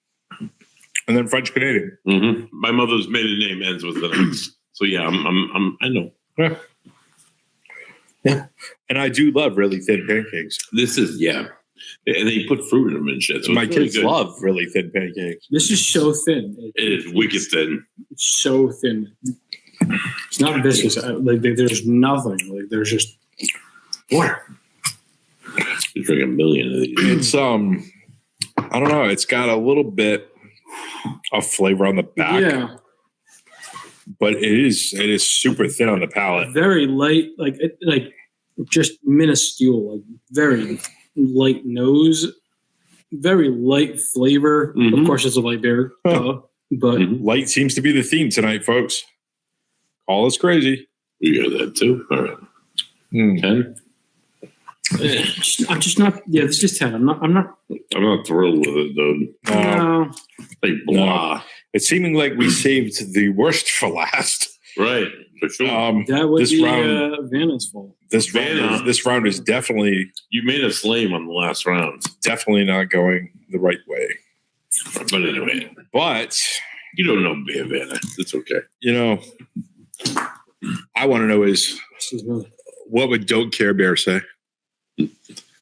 and then French Canadian. Mm-hmm. My mother's maiden name ends with an X, so yeah, I know. Yeah, and I do love really thin pancakes. This is and they put fruit in them and shit. So my kids love really thin pancakes. This is so thin. It is wicked thin. It's so thin. It's not viscous. Like there's nothing. Like there's just water. You drink a million of these. It's I don't know. It's got a little bit of flavor on the back. Yeah. But it is super thin on the palate. Very light, like just minuscule, like very light nose, very light flavor. Mm-hmm. Of course, it's a light beer, but light seems to be the theme tonight, folks. Call us crazy. You got that too. All right. 10. I'm just not. Yeah, this is 10. I'm not thrilled with it, dude. No. Like blah. No. It's seeming like we saved the worst for last. Right, for sure. That would be Vanna's fault. This round is definitely. You made us lame on the last round. Definitely not going the right way. But anyway. But you don't know me, Vanna. It's okay. You know, I want to know is what would Don't Care Bear say?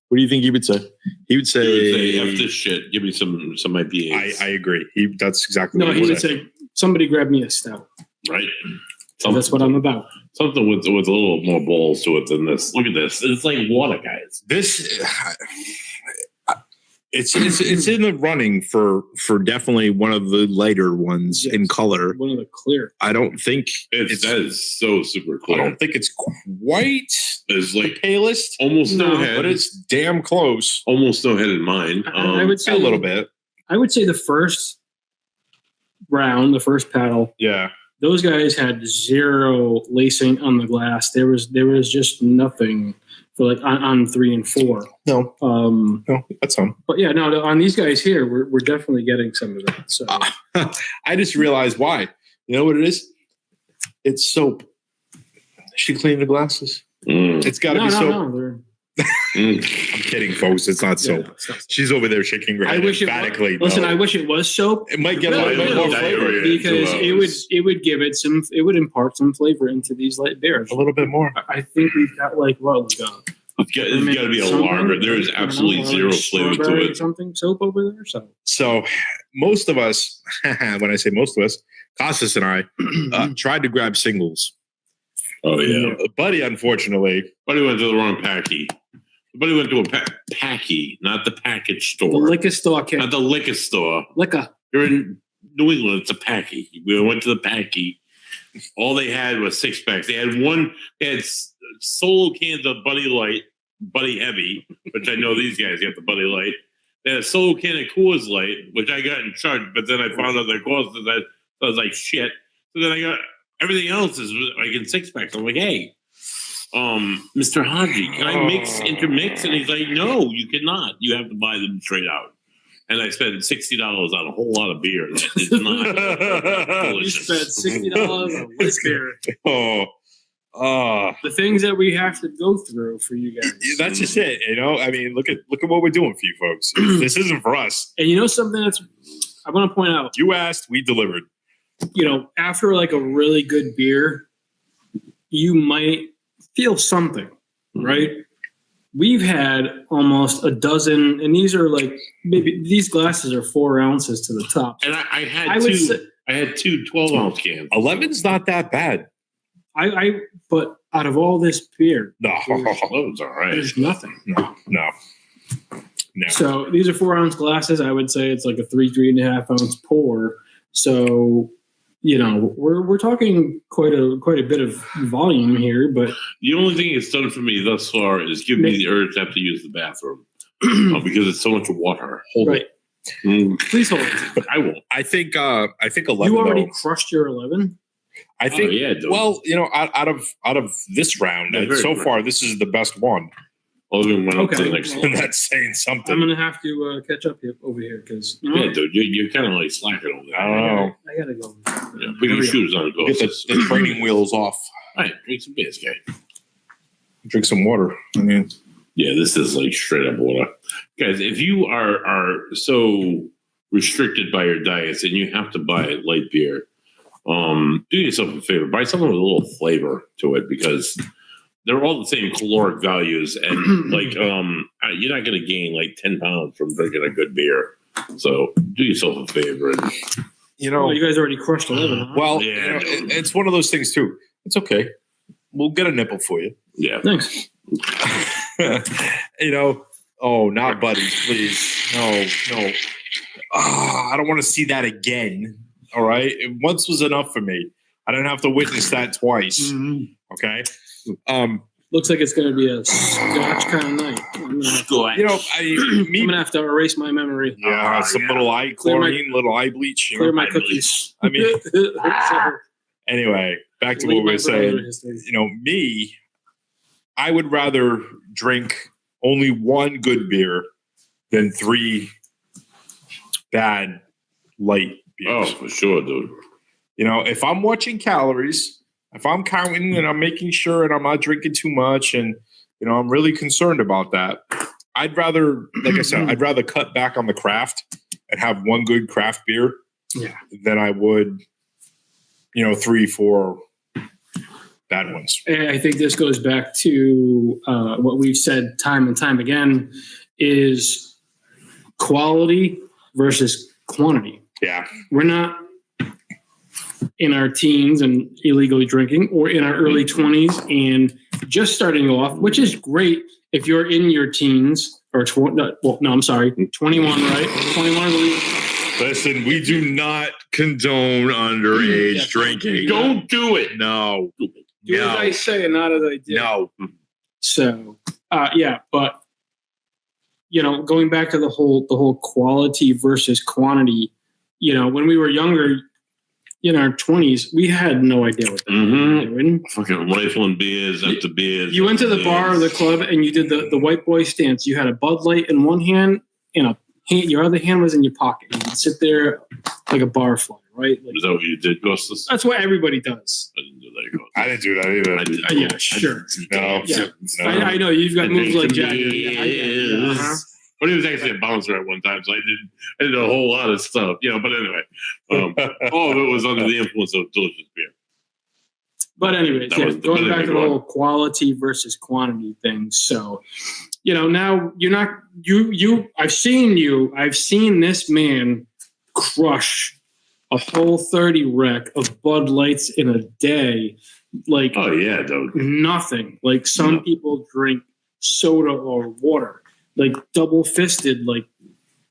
What do you think he would say? He would say, "F this shit. Give me some IPAs." I agree. That's exactly what he would say. Somebody grab me a stout. Right. That's what I'm about. Something with a little more balls to it than this. Look at this. It's like water, guys. This. It's in the running for definitely one of the lighter ones in color. One of the clear. I don't think that is so super clear. I don't think it's quite it's like the palest. Almost no head, but it's damn close. Almost no head in mine. I would say a little bit. I would say the first round, the first paddle. Yeah. Those guys had zero lacing on the glass. There was just nothing for like on 3 and 4. No, that's some. But yeah, no, on these guys here, we're definitely getting some of that. So I just realized why. You know what it is? It's soap. She cleaned the glasses. It's got to be soap. No, I'm kidding, folks. It's not soap. It's not. She's over there shaking her head emphatically. Listen, I wish it was soap. It might get a little bit more flavor because it would give it some. It would impart some flavor into these light beers. A little bit more. I think we've got like what? Like it's got to be a lager. There is absolutely zero flavor to it. Something soap over there. So most of us, when I say most of us, Costas and I tried to grab singles. Oh yeah, Buddy. Unfortunately, Buddy went to the wrong packy. Buddy went to a packy, not the package store. The liquor store, kid. Not the liquor store. Liquor. You're in New England. It's a packy. We went to the packy. All they had was 6-packs. They had solo cans of Buddy Light, Buddy Heavy, which I know these guys got the Buddy Light. They had a solo can of Coors Light, which I got in charge, but then I found out their cost. I was like, shit. So then I got everything else is like in 6-packs. I'm like, hey. Mr. Haji, can I intermix? And he's like, no, you cannot. You have to buy them straight out. And I spent $60 on a whole lot of beer. That is not delicious. You spent $60 on light beer. The things that we have to go through for you guys. That's just it. I mean, look at what we're doing for you folks. This isn't for us. And something I want to point out. You asked, we delivered. After like a really good beer, you might feel something, right? We've had almost a dozen, and these are like maybe these glasses are 4 ounces to the top. And I had two 12-ounce cans. 11's not that bad. But out of all this beer, No, those all right. there's nothing. No. So these are 4-ounce glasses. I would say it's like a 3.5 ounce pour. So we're talking quite a bit of volume here. But the only thing it's done for me thus far is give me the urge to have to use the bathroom because it's so much water. Hold it. Please hold it. I won't. I think 11. You already crushed your 11. I think. Yeah, dude. Well, out of this round, so far, this is the best one. Went up to the next And that's saying something. I'm gonna have to catch up over here because yeah, dude, you're kind of like slacking on that. I don't know. I gotta go. Yeah, put your shoes on. Go. Get the training wheels off. All right, drink some beers, guy. Drink some water. I mean, yeah, this is like straight up water, guys. If you are so restricted by your diets and you have to buy light beer, do yourself a favor. Buy something with a little flavor to it because they're all the same caloric values, and like you're not going to gain like 10 pounds from drinking a good beer. So do yourself a favor. And, well, you guys already crushed 11. Huh? Well, it's one of those things too. It's okay. We'll get a nipple for you. Yeah, thanks. Oh, not buddies, please. No. I don't want to see that again. All right, once was enough for me. I didn't have to witness that twice. Okay. Looks like it's going to be a Scotch kind of night. I'm gonna have to erase my memory. Yeah, little eye chlorine, little eye bleach. Clear my cookies. I mean, anyway, back to what we were saying. Me, I would rather drink only one good beer than 3 bad light beers. Oh, for sure, dude. If I'm watching calories. If I'm counting and I'm making sure and I'm not drinking too much and, I'm really concerned about that, I'd rather, like I said, I'd rather cut back on the craft and have one good craft beer than I would, 3, 4 bad ones. And I think this goes back to what we've said time and time again is quality versus quantity. Yeah. We're not in our teens and illegally drinking, or in our early 20s and just starting off, which is great if you're in your teens or 21, right? 21. Listen, we do not condone underage drinking. Don't do it. No. Do as I say and not as I do. No. So, but going back to the whole quality versus quantity, when we were younger, in our 20s, we had no idea what that was doing. Fucking rifling beers after beers. You went to the bar or the club and you did the white boy stance. You had a Bud Light in one hand and your other hand was in your pocket. You would sit there like a barfly, right? Is that what you did, Gustus? That's what everybody does. I didn't do that, Gustus. I didn't do that either. Yeah, sure. No. Yeah. No. I know you've got moves like Jagger. Yeah, But he was actually a bouncer at one time, so I did a whole lot of stuff, But anyway, all of it was under the influence of delicious beer. But anyways, going back to the whole quality versus quantity thing. So, now you're not I've seen this man crush a whole 30 rec of Bud Lights in a day. Like, oh yeah, dude. Nothing. Like some people drink soda or water. Like double fisted, like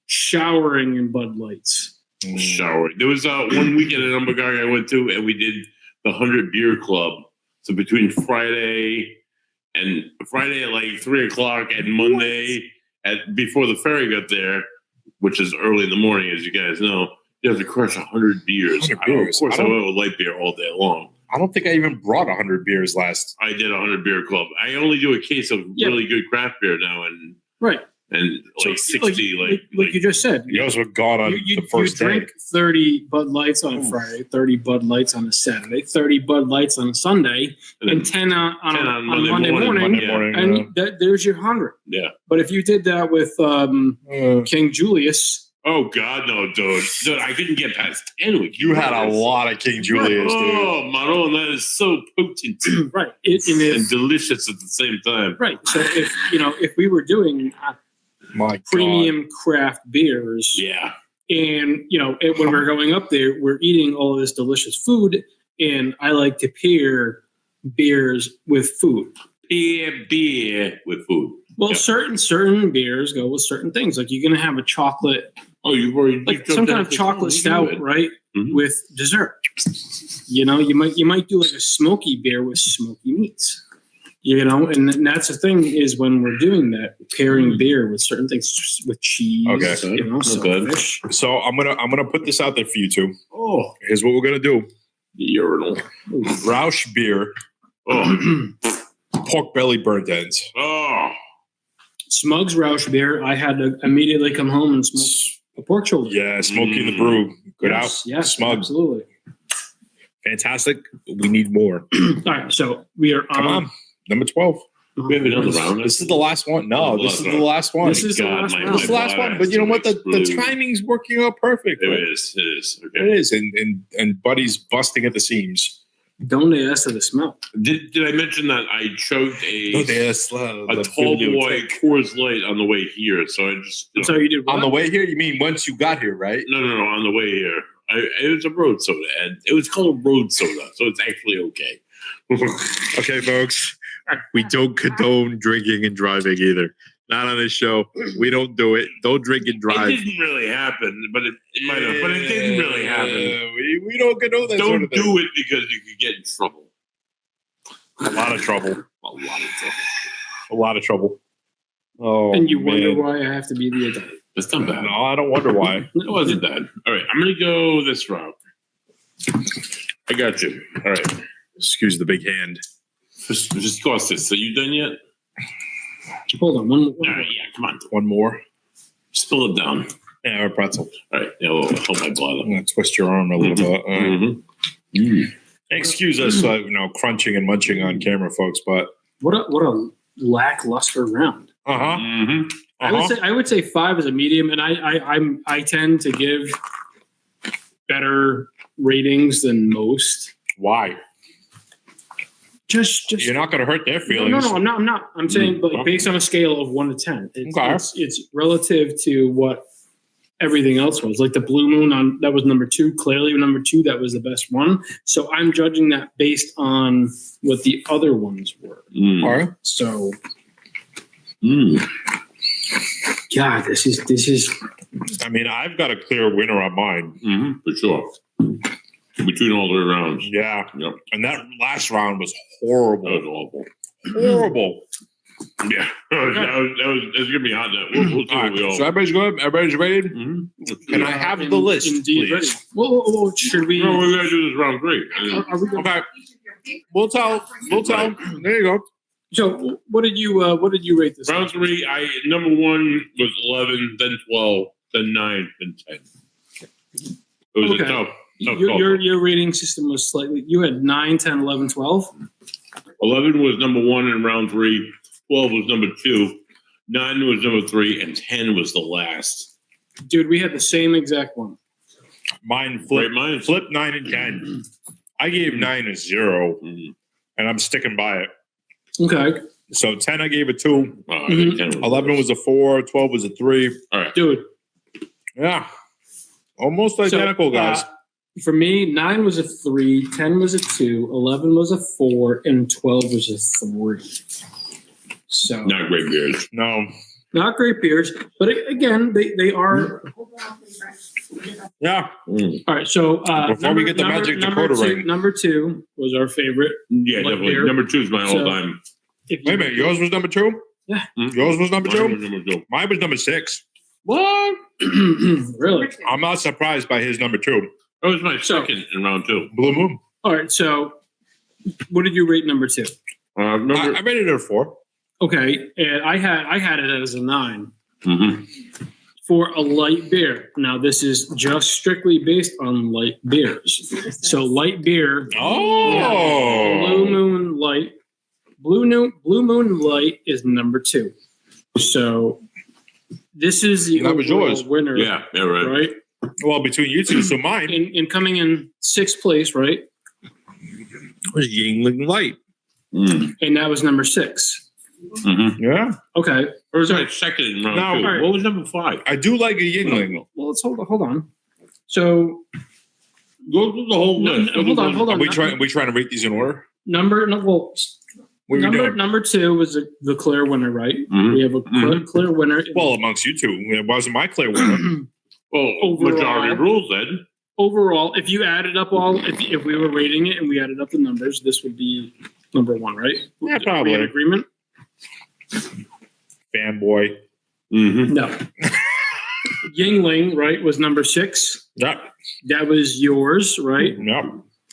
showering in Bud Lights. Showering. There was one weekend at Umbergarg I went to, and we did the 100 Beer Club. So between Friday at like 3:00 and Monday before the ferry got there, which is early in the morning, as you guys know, you have to crush 100 beers. 100 beers. Of course, I went with light beer all day long. I don't think I even brought 100 beers last. I did 100 Beer Club. I only do a case of really good craft beer now, and right. and like 60, like you just said. Yours were gone on You the first day. drink 30 Bud Lights on a Friday, 30 Bud Lights on a Saturday, 30 Bud Lights on a Sunday, and 10 on Monday morning. And there's your 100. Yeah. But if you did that with King Julius. Oh, God, no, dude. I couldn't get past 10 with You had a lot of King Julius, dude. Oh, Mano, that is so potent. Right. And delicious at the same time. Right. So if we were doing premium craft beers. Yeah. And, when we're going up there, we're eating all this delicious food. And I like to pair beers with food. Beer with food. Well, certain beers go with certain things. Like you're going to have a chocolate. Oh, you've already like some kind of chocolate stout, right? Mm-hmm. With dessert. You might do like a smoky beer with smoky meats. And that's the thing is when we're doing that, pairing beer with certain things, with cheese. Okay. Fish. So I'm gonna put this out there for you two. Oh, here's what we're gonna do. The urinal. Roush beer. Oh. Pork belly burnt ends. Oh. Smug's Roush beer. I had to immediately come home and smoke a pork shoulder. Yeah, Smokey the Brew. Good out. Yes, Smug. Absolutely. Fantastic. We need more. All right, so we are on number 12. We haven't done the round. This is the last one. No, this is the last one. This is the last one. But you know what? The timing's working out perfect. It is. Okay. It is. And Buddy's busting at the seams. Don't ask to the smell. Did I mention that I choked a tall boy Coors Light on the way here? So I just so you did what? On the way here? You mean once you got here, right? No, on the way here. It was a road soda, and it was called a road soda, so it's actually okay. Okay, folks, we don't condone drinking and driving either. Not on this show. We don't do it. Don't drink and drive. It didn't really happen, but it might have. But it didn't really happen. We don't condone that. Don't do it because you could get in trouble. A lot of trouble. A lot of trouble. Oh, and you wonder why I have to be the adult. It's not bad. No, I don't wonder why. It wasn't bad. All right, I'm gonna go this route. I got you. All right. Excuse the big hand. Just toss this. So you done yet? Hold on. One All right, yeah, come on. One more. Spill it down. Yeah, or pretzel. All right, yeah, we'll help my bladder. I'm gonna twist your arm a little bit. Excuse us, crunching and munching on camera, folks. But what a lackluster round. I would say 5 is a medium, and I tend to give better ratings than most. Why? Just you're not going to hurt their feelings. No, I'm not. I'm saying, but based on a scale of 1 to 10, it's relative to what everything else was. Like the Blue Moon that was number 2. Clearly, number 2, that was the best one. So I'm judging that based on what the other ones were. All right. So, God, this is. I mean, I've got a clear winner on mine, for sure. Between all the rounds. Yeah. Yep. And that last round was horrible. That was awful. Horrible. Yeah. It's going to be hot. We'll see what we all. So everybody's good? Everybody's ready? Can I have the list, indeed, please? Well, should we? No, we're going to do this round 3. Are we okay. We'll tell. There you go. So what did you rate this? Round 3, number 1 was 11, then 12, then 9, then 10. It was a tough. Your rating system was slightly. You had 9, 10, 11, 12. 11 was number 1 in round 3. 12 was number 2. 9 was number 3, and 10 was the last. Dude, we had the same exact one. Mine flipped 9 and 10. I gave 9 a 0, and I'm sticking by it. Okay. So 10, I gave a 2. 11 was a 4. 12 was a 3. All right, dude. Yeah, almost identical, guys. For me, 9 was a 3, 10 was a 2, 11 was a 4, and 12 was a 3. So not great beers. No. Not great beers, but again, they are. Yeah. All right, so before we get the Magic Dakota ring. Number 2 was our favorite. Yeah, definitely. Beer. Number 2 is my all-time. Wait a minute, yours was number 2? Yeah. Yours was number 2? Mine was number 2. Mine was number 6. What? Really? I'm not surprised by his number 2. That was my second in round 2. Blue Moon. All right, so what did you rate number 2? I rated it a 4. Okay, and I had it as a 9. for a light beer. Now, this is just strictly based on light beers. So light beer. Blue Moon Light. Blue Moon Light is number 2. So this is the overall winner. Yeah, right. Well, between you two, so mine. In coming in 6th place, right? Was Yingling Light. And that was number 6. Yeah. Okay. Or was I second in round 2? Right. What was number 5? I do like a Yingling. Well, let's hold on. So go through the whole list. Hold on. Are we trying to rate these in order? Number 2 was the clear winner, right? We have a clear winner. Well, amongst you two, it wasn't my clear winner. Well, majority rules then. Overall, if you added up if we were rating it and we added up the numbers, this would be number 1, right? Yeah, probably. We had agreement? Fanboy. No. Yingling, right, was number 6. Yep. That was yours, right? Yep.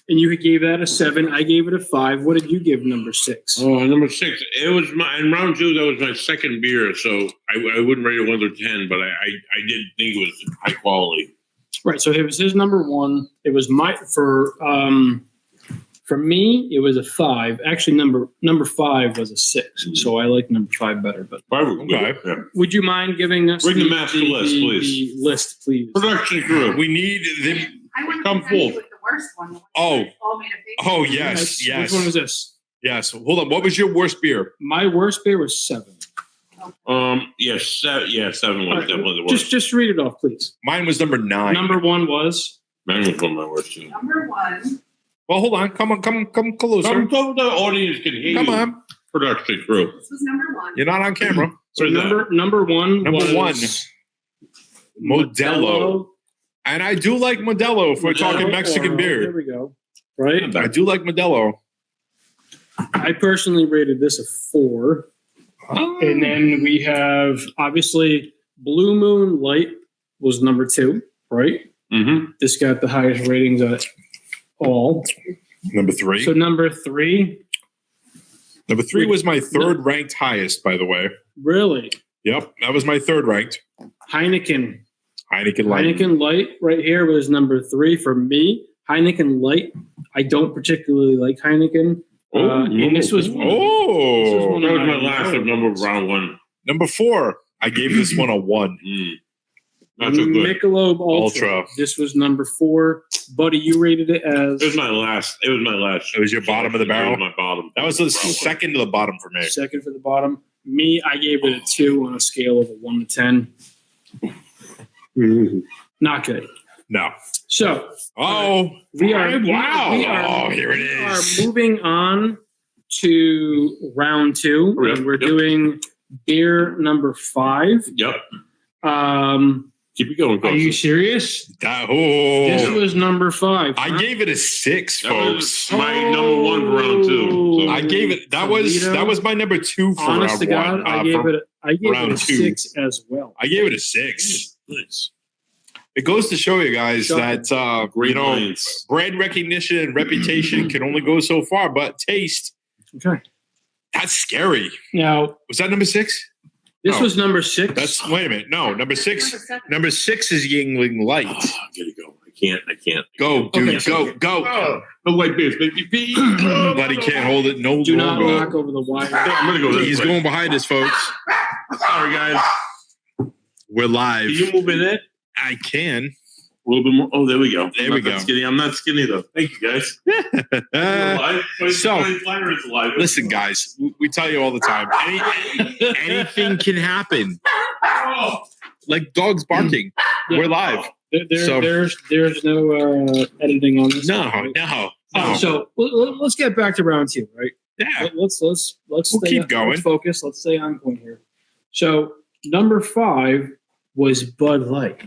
And you gave that a 7. I gave it a 5. What did you give number 6? Oh, number 6. It was in round 2. That was my second beer, so I wouldn't rate it 1 through 10, but I did think it was high quality. Right. So it was his number 1. It was for me. It was a 5. Actually, number 5 was a 6. So I like number 5 better. But 5 was good. Yeah. Would you mind giving us Bring the master list, please? The list, please. Production crew. We need them. I want Come to present you full. with the worst one. Oh. All made a face. Oh, yes. Which one was this? Yes. Hold on. What was your worst beer? My worst beer was 7. Yes. 7 was definitely the worst. Just read it off, please. Mine was number 9. Number 1 was. Mine was one of my worst too. Number 1. Well, hold on. Come closer. So the audience can hear Come you. on. Production crew. This was number 1. You're not on camera. So number 1 Number was 1. Modelo. And I do like Modelo if we're talking Mexican There beer. we go. Right? I do like Modelo. I personally rated this a 4. And then we have, obviously, Blue Moon Light was number 2, right? This got the highest ratings at all. Number 3. So number 3. Number 3 was my 3rd ranked highest, by the way. Really? Yep, that was my 3rd ranked. Heineken Light. Heineken Light right here was number 3 for me. Heineken Light. I don't particularly like Heineken. And this was that was my my last number round 1. Number 4. I gave this one a 1. Not so good. Michelob Ultra. This was number 4. Buddy, you rated it as. It was my last. It was your bottom of the barrel? It was my bottom. That was the second to the bottom for me. Second for the bottom. Me, I gave it a 2 on a scale of a 1 to 10. Not good. No. So. We are here it We is. are moving on to round 2. Yep, And we're doing beer number 5. Yep. Keep it going. Are you serious? This was number 5. I gave it a 6, folks. That was my number 1 for round 2. So. I gave it. That was my number 2 for Honest round to God, 1. I gave it round a 2. 6 as well. I gave it a 6. Nice. It goes to show you guys that Great minds. brand recognition and reputation can only go so far, but taste. Okay. That's scary. Now, Was that number 6? this was number 6. Wait a minute. No, number 6. Number 6 is Yingling Light. I gotta go. I can't. Go, dude. Okay. Go. No white beers, baby. Buddy can't hold it no Do not longer. knock over the wire. I'm gonna go. He's going behind us, folks. Sorry, guys. We're live. Can you move in it? I can. A little bit more. Oh, there we go. There we go. I'm not skinny though. Thank you, guys. Listen, guys, we tell you all the time. Anything can happen. Like dogs barking. Yeah. We're live. There's no editing on this. No. So let's get back to round 2, right? Yeah. Let's keep going. Let's focus. Let's stay on point here. So number 5 was Bud Light.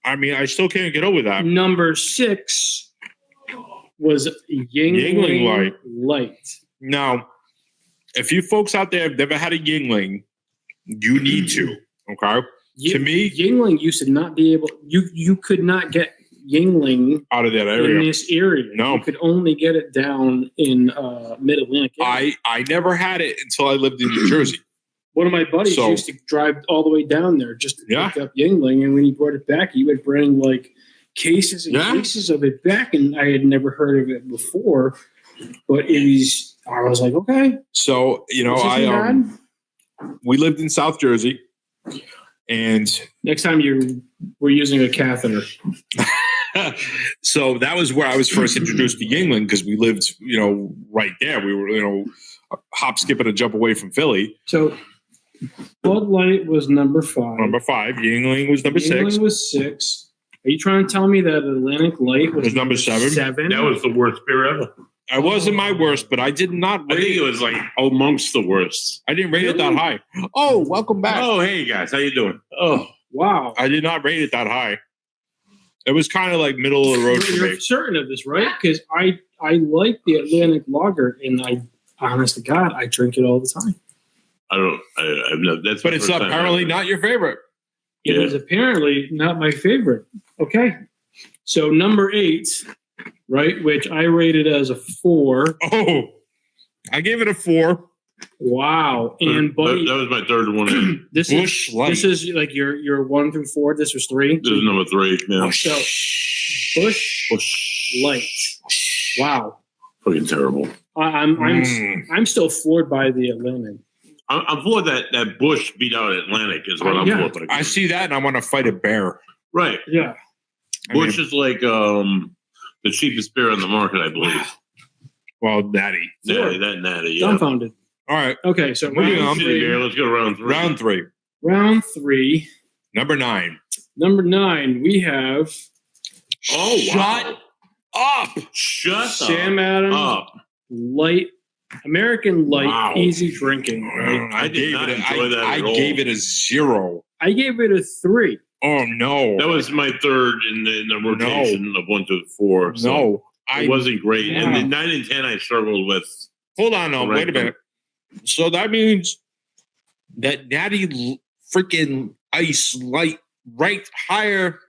I mean, I still can't get over that. Number 6 was Yingling Light. Now, if you folks out there have never had a Yingling, you need to. Okay. To me, Yingling used to not be able. You could not get Yingling out of that in area. this area. No. You could only get it down in Mid-Atlantic. I never had it until I lived in New Jersey. One of my buddies So- used to drive all the way down there just to Yeah. pick up Yingling, and when he brought it back, he would bring like cases and Yeah. cases of it back, and I had never heard of it before. But I was like, okay. So, you know, this isn't bad. we lived in South Jersey, and Next time you were using a catheter. so that was where I was first introduced to Yingling because we lived, you know, right there. We were, you know, a hop, skip, and a jump away from Philly. So Bud Light was number 5. Number 5, Yingling was number 6. Yingling was 6. Are you trying to tell me that Atlantic Light was Was number 7. That was the worst beer ever. I wasn't my worst, but I did not I rate think it was like amongst the worst. I didn't rate it that high. Oh, welcome back. Oh, hey guys, how you doing? Oh, Wow. I did not rate it that high. It was kind of like middle of the road for You're me. certain of this, right? Because I like the Atlantic Lager, and I, honest to God, I drink it all the time. I don't. I've never. That's But the it's first time apparently I've- not your favorite. It Yeah. is apparently not my favorite. Okay. So number 8, right, which I rated as a 4. Oh, I gave it a 4. Wow. And buddy, that was my third one. this Bush Light. is like your 1 through 4. This was 3. This is number 3. Yeah, So Bush Light. Wow. fucking terrible. I'm still floored by the Atlantic. I'm floored that Bush beat out Atlantic is what I'm Yeah. floored by. I see that and I want to fight a bear. Right. Yeah. I mean, Bush is like the cheapest beer on the market, I believe. well, natty. Yeah, that natty. Yeah. Dumbfounded. All right. Okay, so Moving on. Shitty beer. Let's go round 3. Round 3. round 3, Number 9. number 9, we have Oh, Shut wow. up. Shut Sam Adams up. Light, American Light, Wow. easy drinking. Right? I did not enjoy that I at all. gave it a 0. I gave it a 3. Oh, no. That was my third in the rotation of 1 to 4. So No. it wasn't great. And Wow. the 9 and 10 I struggled with. Hold on, no, wait a Correct. minute. So that means that Natty freaking Ice Light ranked higher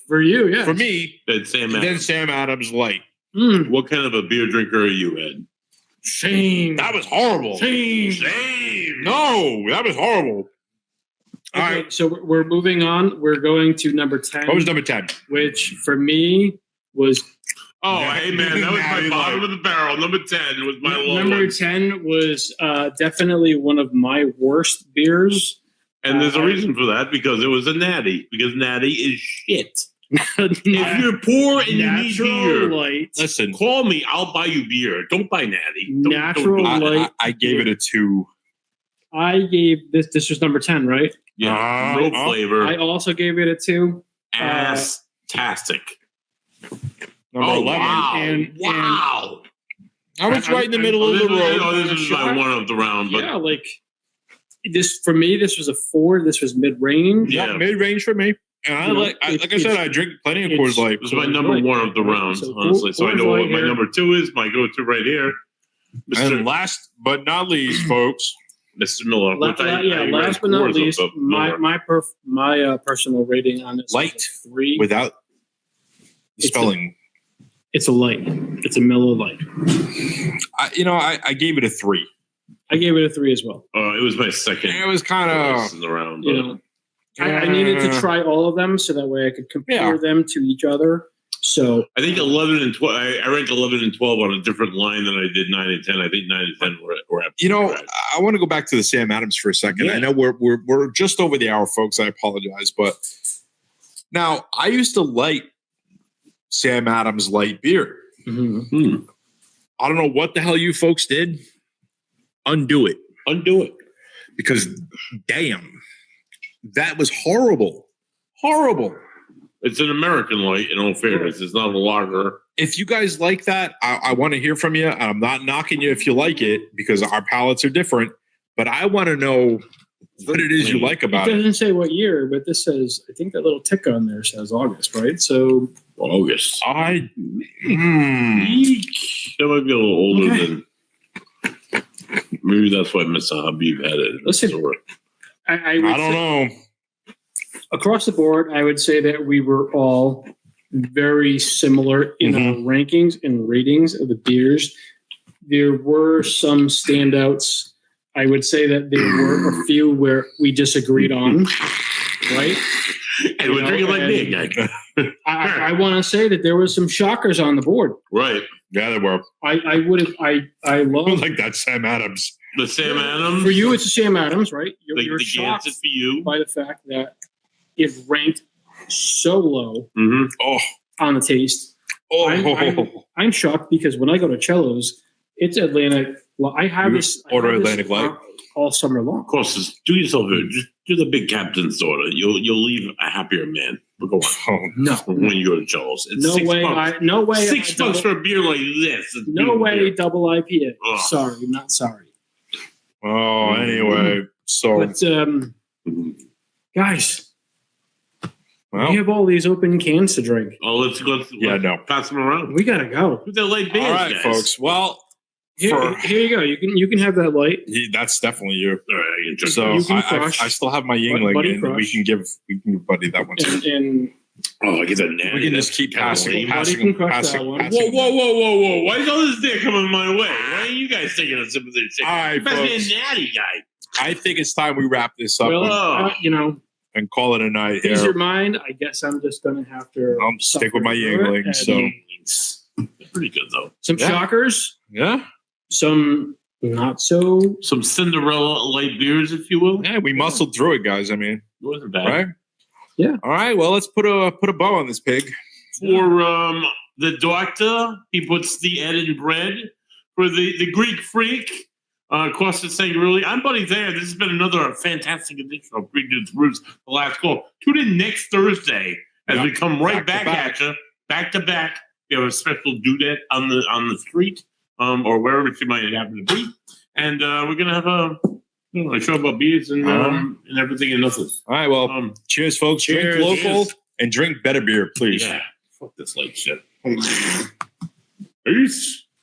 For you, yeah. for me That Sam than Adams. Sam Adams Light. What kind of a beer drinker are you, Ed? Shame. That was horrible. Shame. No, that was horrible. All Okay, right. so we're moving on. We're going to number 10, What was number 10? which for me was Oh, hey man, that was Natty my bottom Light. of the barrel. Number 10 was my low number one. 10 was definitely one of my worst beers. And there's a reason for that because it was a natty. Because natty is shit. If you're poor and you need Natural beer, Light. Listen, call me. I'll buy you beer. Don't buy natty. Natural do it. Light. I gave it a 2. I gave this was number 10, right? Yeah, no flavor. I also gave it a 2. Ass-tastic. Number 11. Wow. And- wow. I was right in the middle of the road. Oh, this is my one of the round. But Yeah, like this for me, this was a 4. This was mid range. Yeah, Yeah. mid-range for me. And I You know, like I it's- said, I drink plenty of it's- Coors Light. it was my number one of the rounds, So honestly. So I know Coors what Light my here. number 2 is. My go-to right here, And Mr. last but not least, folks, Mr. Miller. which I last ranked but not fourth of least, the Miller. my personal rating on this Light is a 3. without the It's spelling. It's a light. It's a Miller Light. I gave it a 3. I gave it a 3 as well. It was my second It was kind choice of in the round. You but- know, I needed to try all of them so that way I could compare Yeah. them to each other. So I think 11 and 12. I ranked 11 and 12 on a different line than I did 9 and 10. I think 9 and 10 were at I want to go back to the Sam Adams for a second. Yeah. I know we're just over the hour, folks. I apologize, but now I used to like Sam Adams light beer. mhm. I don't know what the hell you folks did. Undo it. Undo it. Because damn, that was horrible. Horrible. It's an American light, in all fairness. It's not a lager. If you guys like that, I want to hear from you. I'm not knocking you if you like it because our palates are different, but I want to know what it is you like It about it. doesn't say what year, but this says, I think that little tick on there says August, right? So August. I That might be a little older Okay. than. Maybe that's why Mr. Habib had it. Listen. I would I don't say- know. across the board, I would say that we were all very similar in our rankings and ratings of the beers. There were some standouts. I would say that there were a few where we disagreed on, right? And we're drinking like me again. I want to say that there were some shockers on the board. Right. Yeah, they were. I would have. I love like that Sam Adams. The Sam Adams. For you, it's a Sam Adams, right? You're the shocked Gansett for you. by the fact that it ranked so low Oh, on the taste. I'm shocked because when I go to Cello's, it's Atlantic. Well, I have this. Order I have Atlantic Light all summer long. Of course, just do yourself a just do the big captain's order. You'll leave a happier man. But go on. Oh, No, When you go to Joel's, it's no way. $6. No way. $6 for a beer like this. It's No way. beer. Double IPA. Ugh. Sorry, I'm not sorry. Oh, anyway. So, But guys, well, we have all these open cans to drink. Oh, let's yeah, no. pass them around. We gotta go. Who's that light beers, All right, guys? folks. Well, Here you go. You can have that light. that's definitely you. All right, I can drink So You can I crush. still have my Yingling, Buddy and crush. we can give Buddy that one too. And Oh, I get that natty. We can just That's keep kinda passing, lame. passing, Buddy can crush passing, that one. passing. Whoa! Why is all this beer coming my way? Why are you guys taking a sip of this shit? All right, Pass me folks. a natty guy. I think it's time we wrap this up well, and, and call it a night ease here. your mind. I guess I'm just gonna have to I'll stick with my suffer through it. Yingling. And So, They're pretty good though. some Yeah. shockers, yeah. some not so. Some Cinderella light beers, if you will. Yeah, we muscled through it, guys. I mean, It wasn't bad. right? Yeah. All right. Well, let's put a bow on this pig. For the doctor, he puts the added bread. For the Greek freak, Costa Sangarulli, I'm Buddy Thayer. This has been another fantastic edition of Greek Dudes Roots, the last call. Tune in next Thursday as we come right back at you, back to back. We have a special dudette on the street, or wherever she might happen to be. And we're going to have a show about beers and everything and nothing. All right. Well, cheers, folks. Cheers. Drink local Cheers. and drink better beer, please. Yeah. Fuck this light shit. Peace.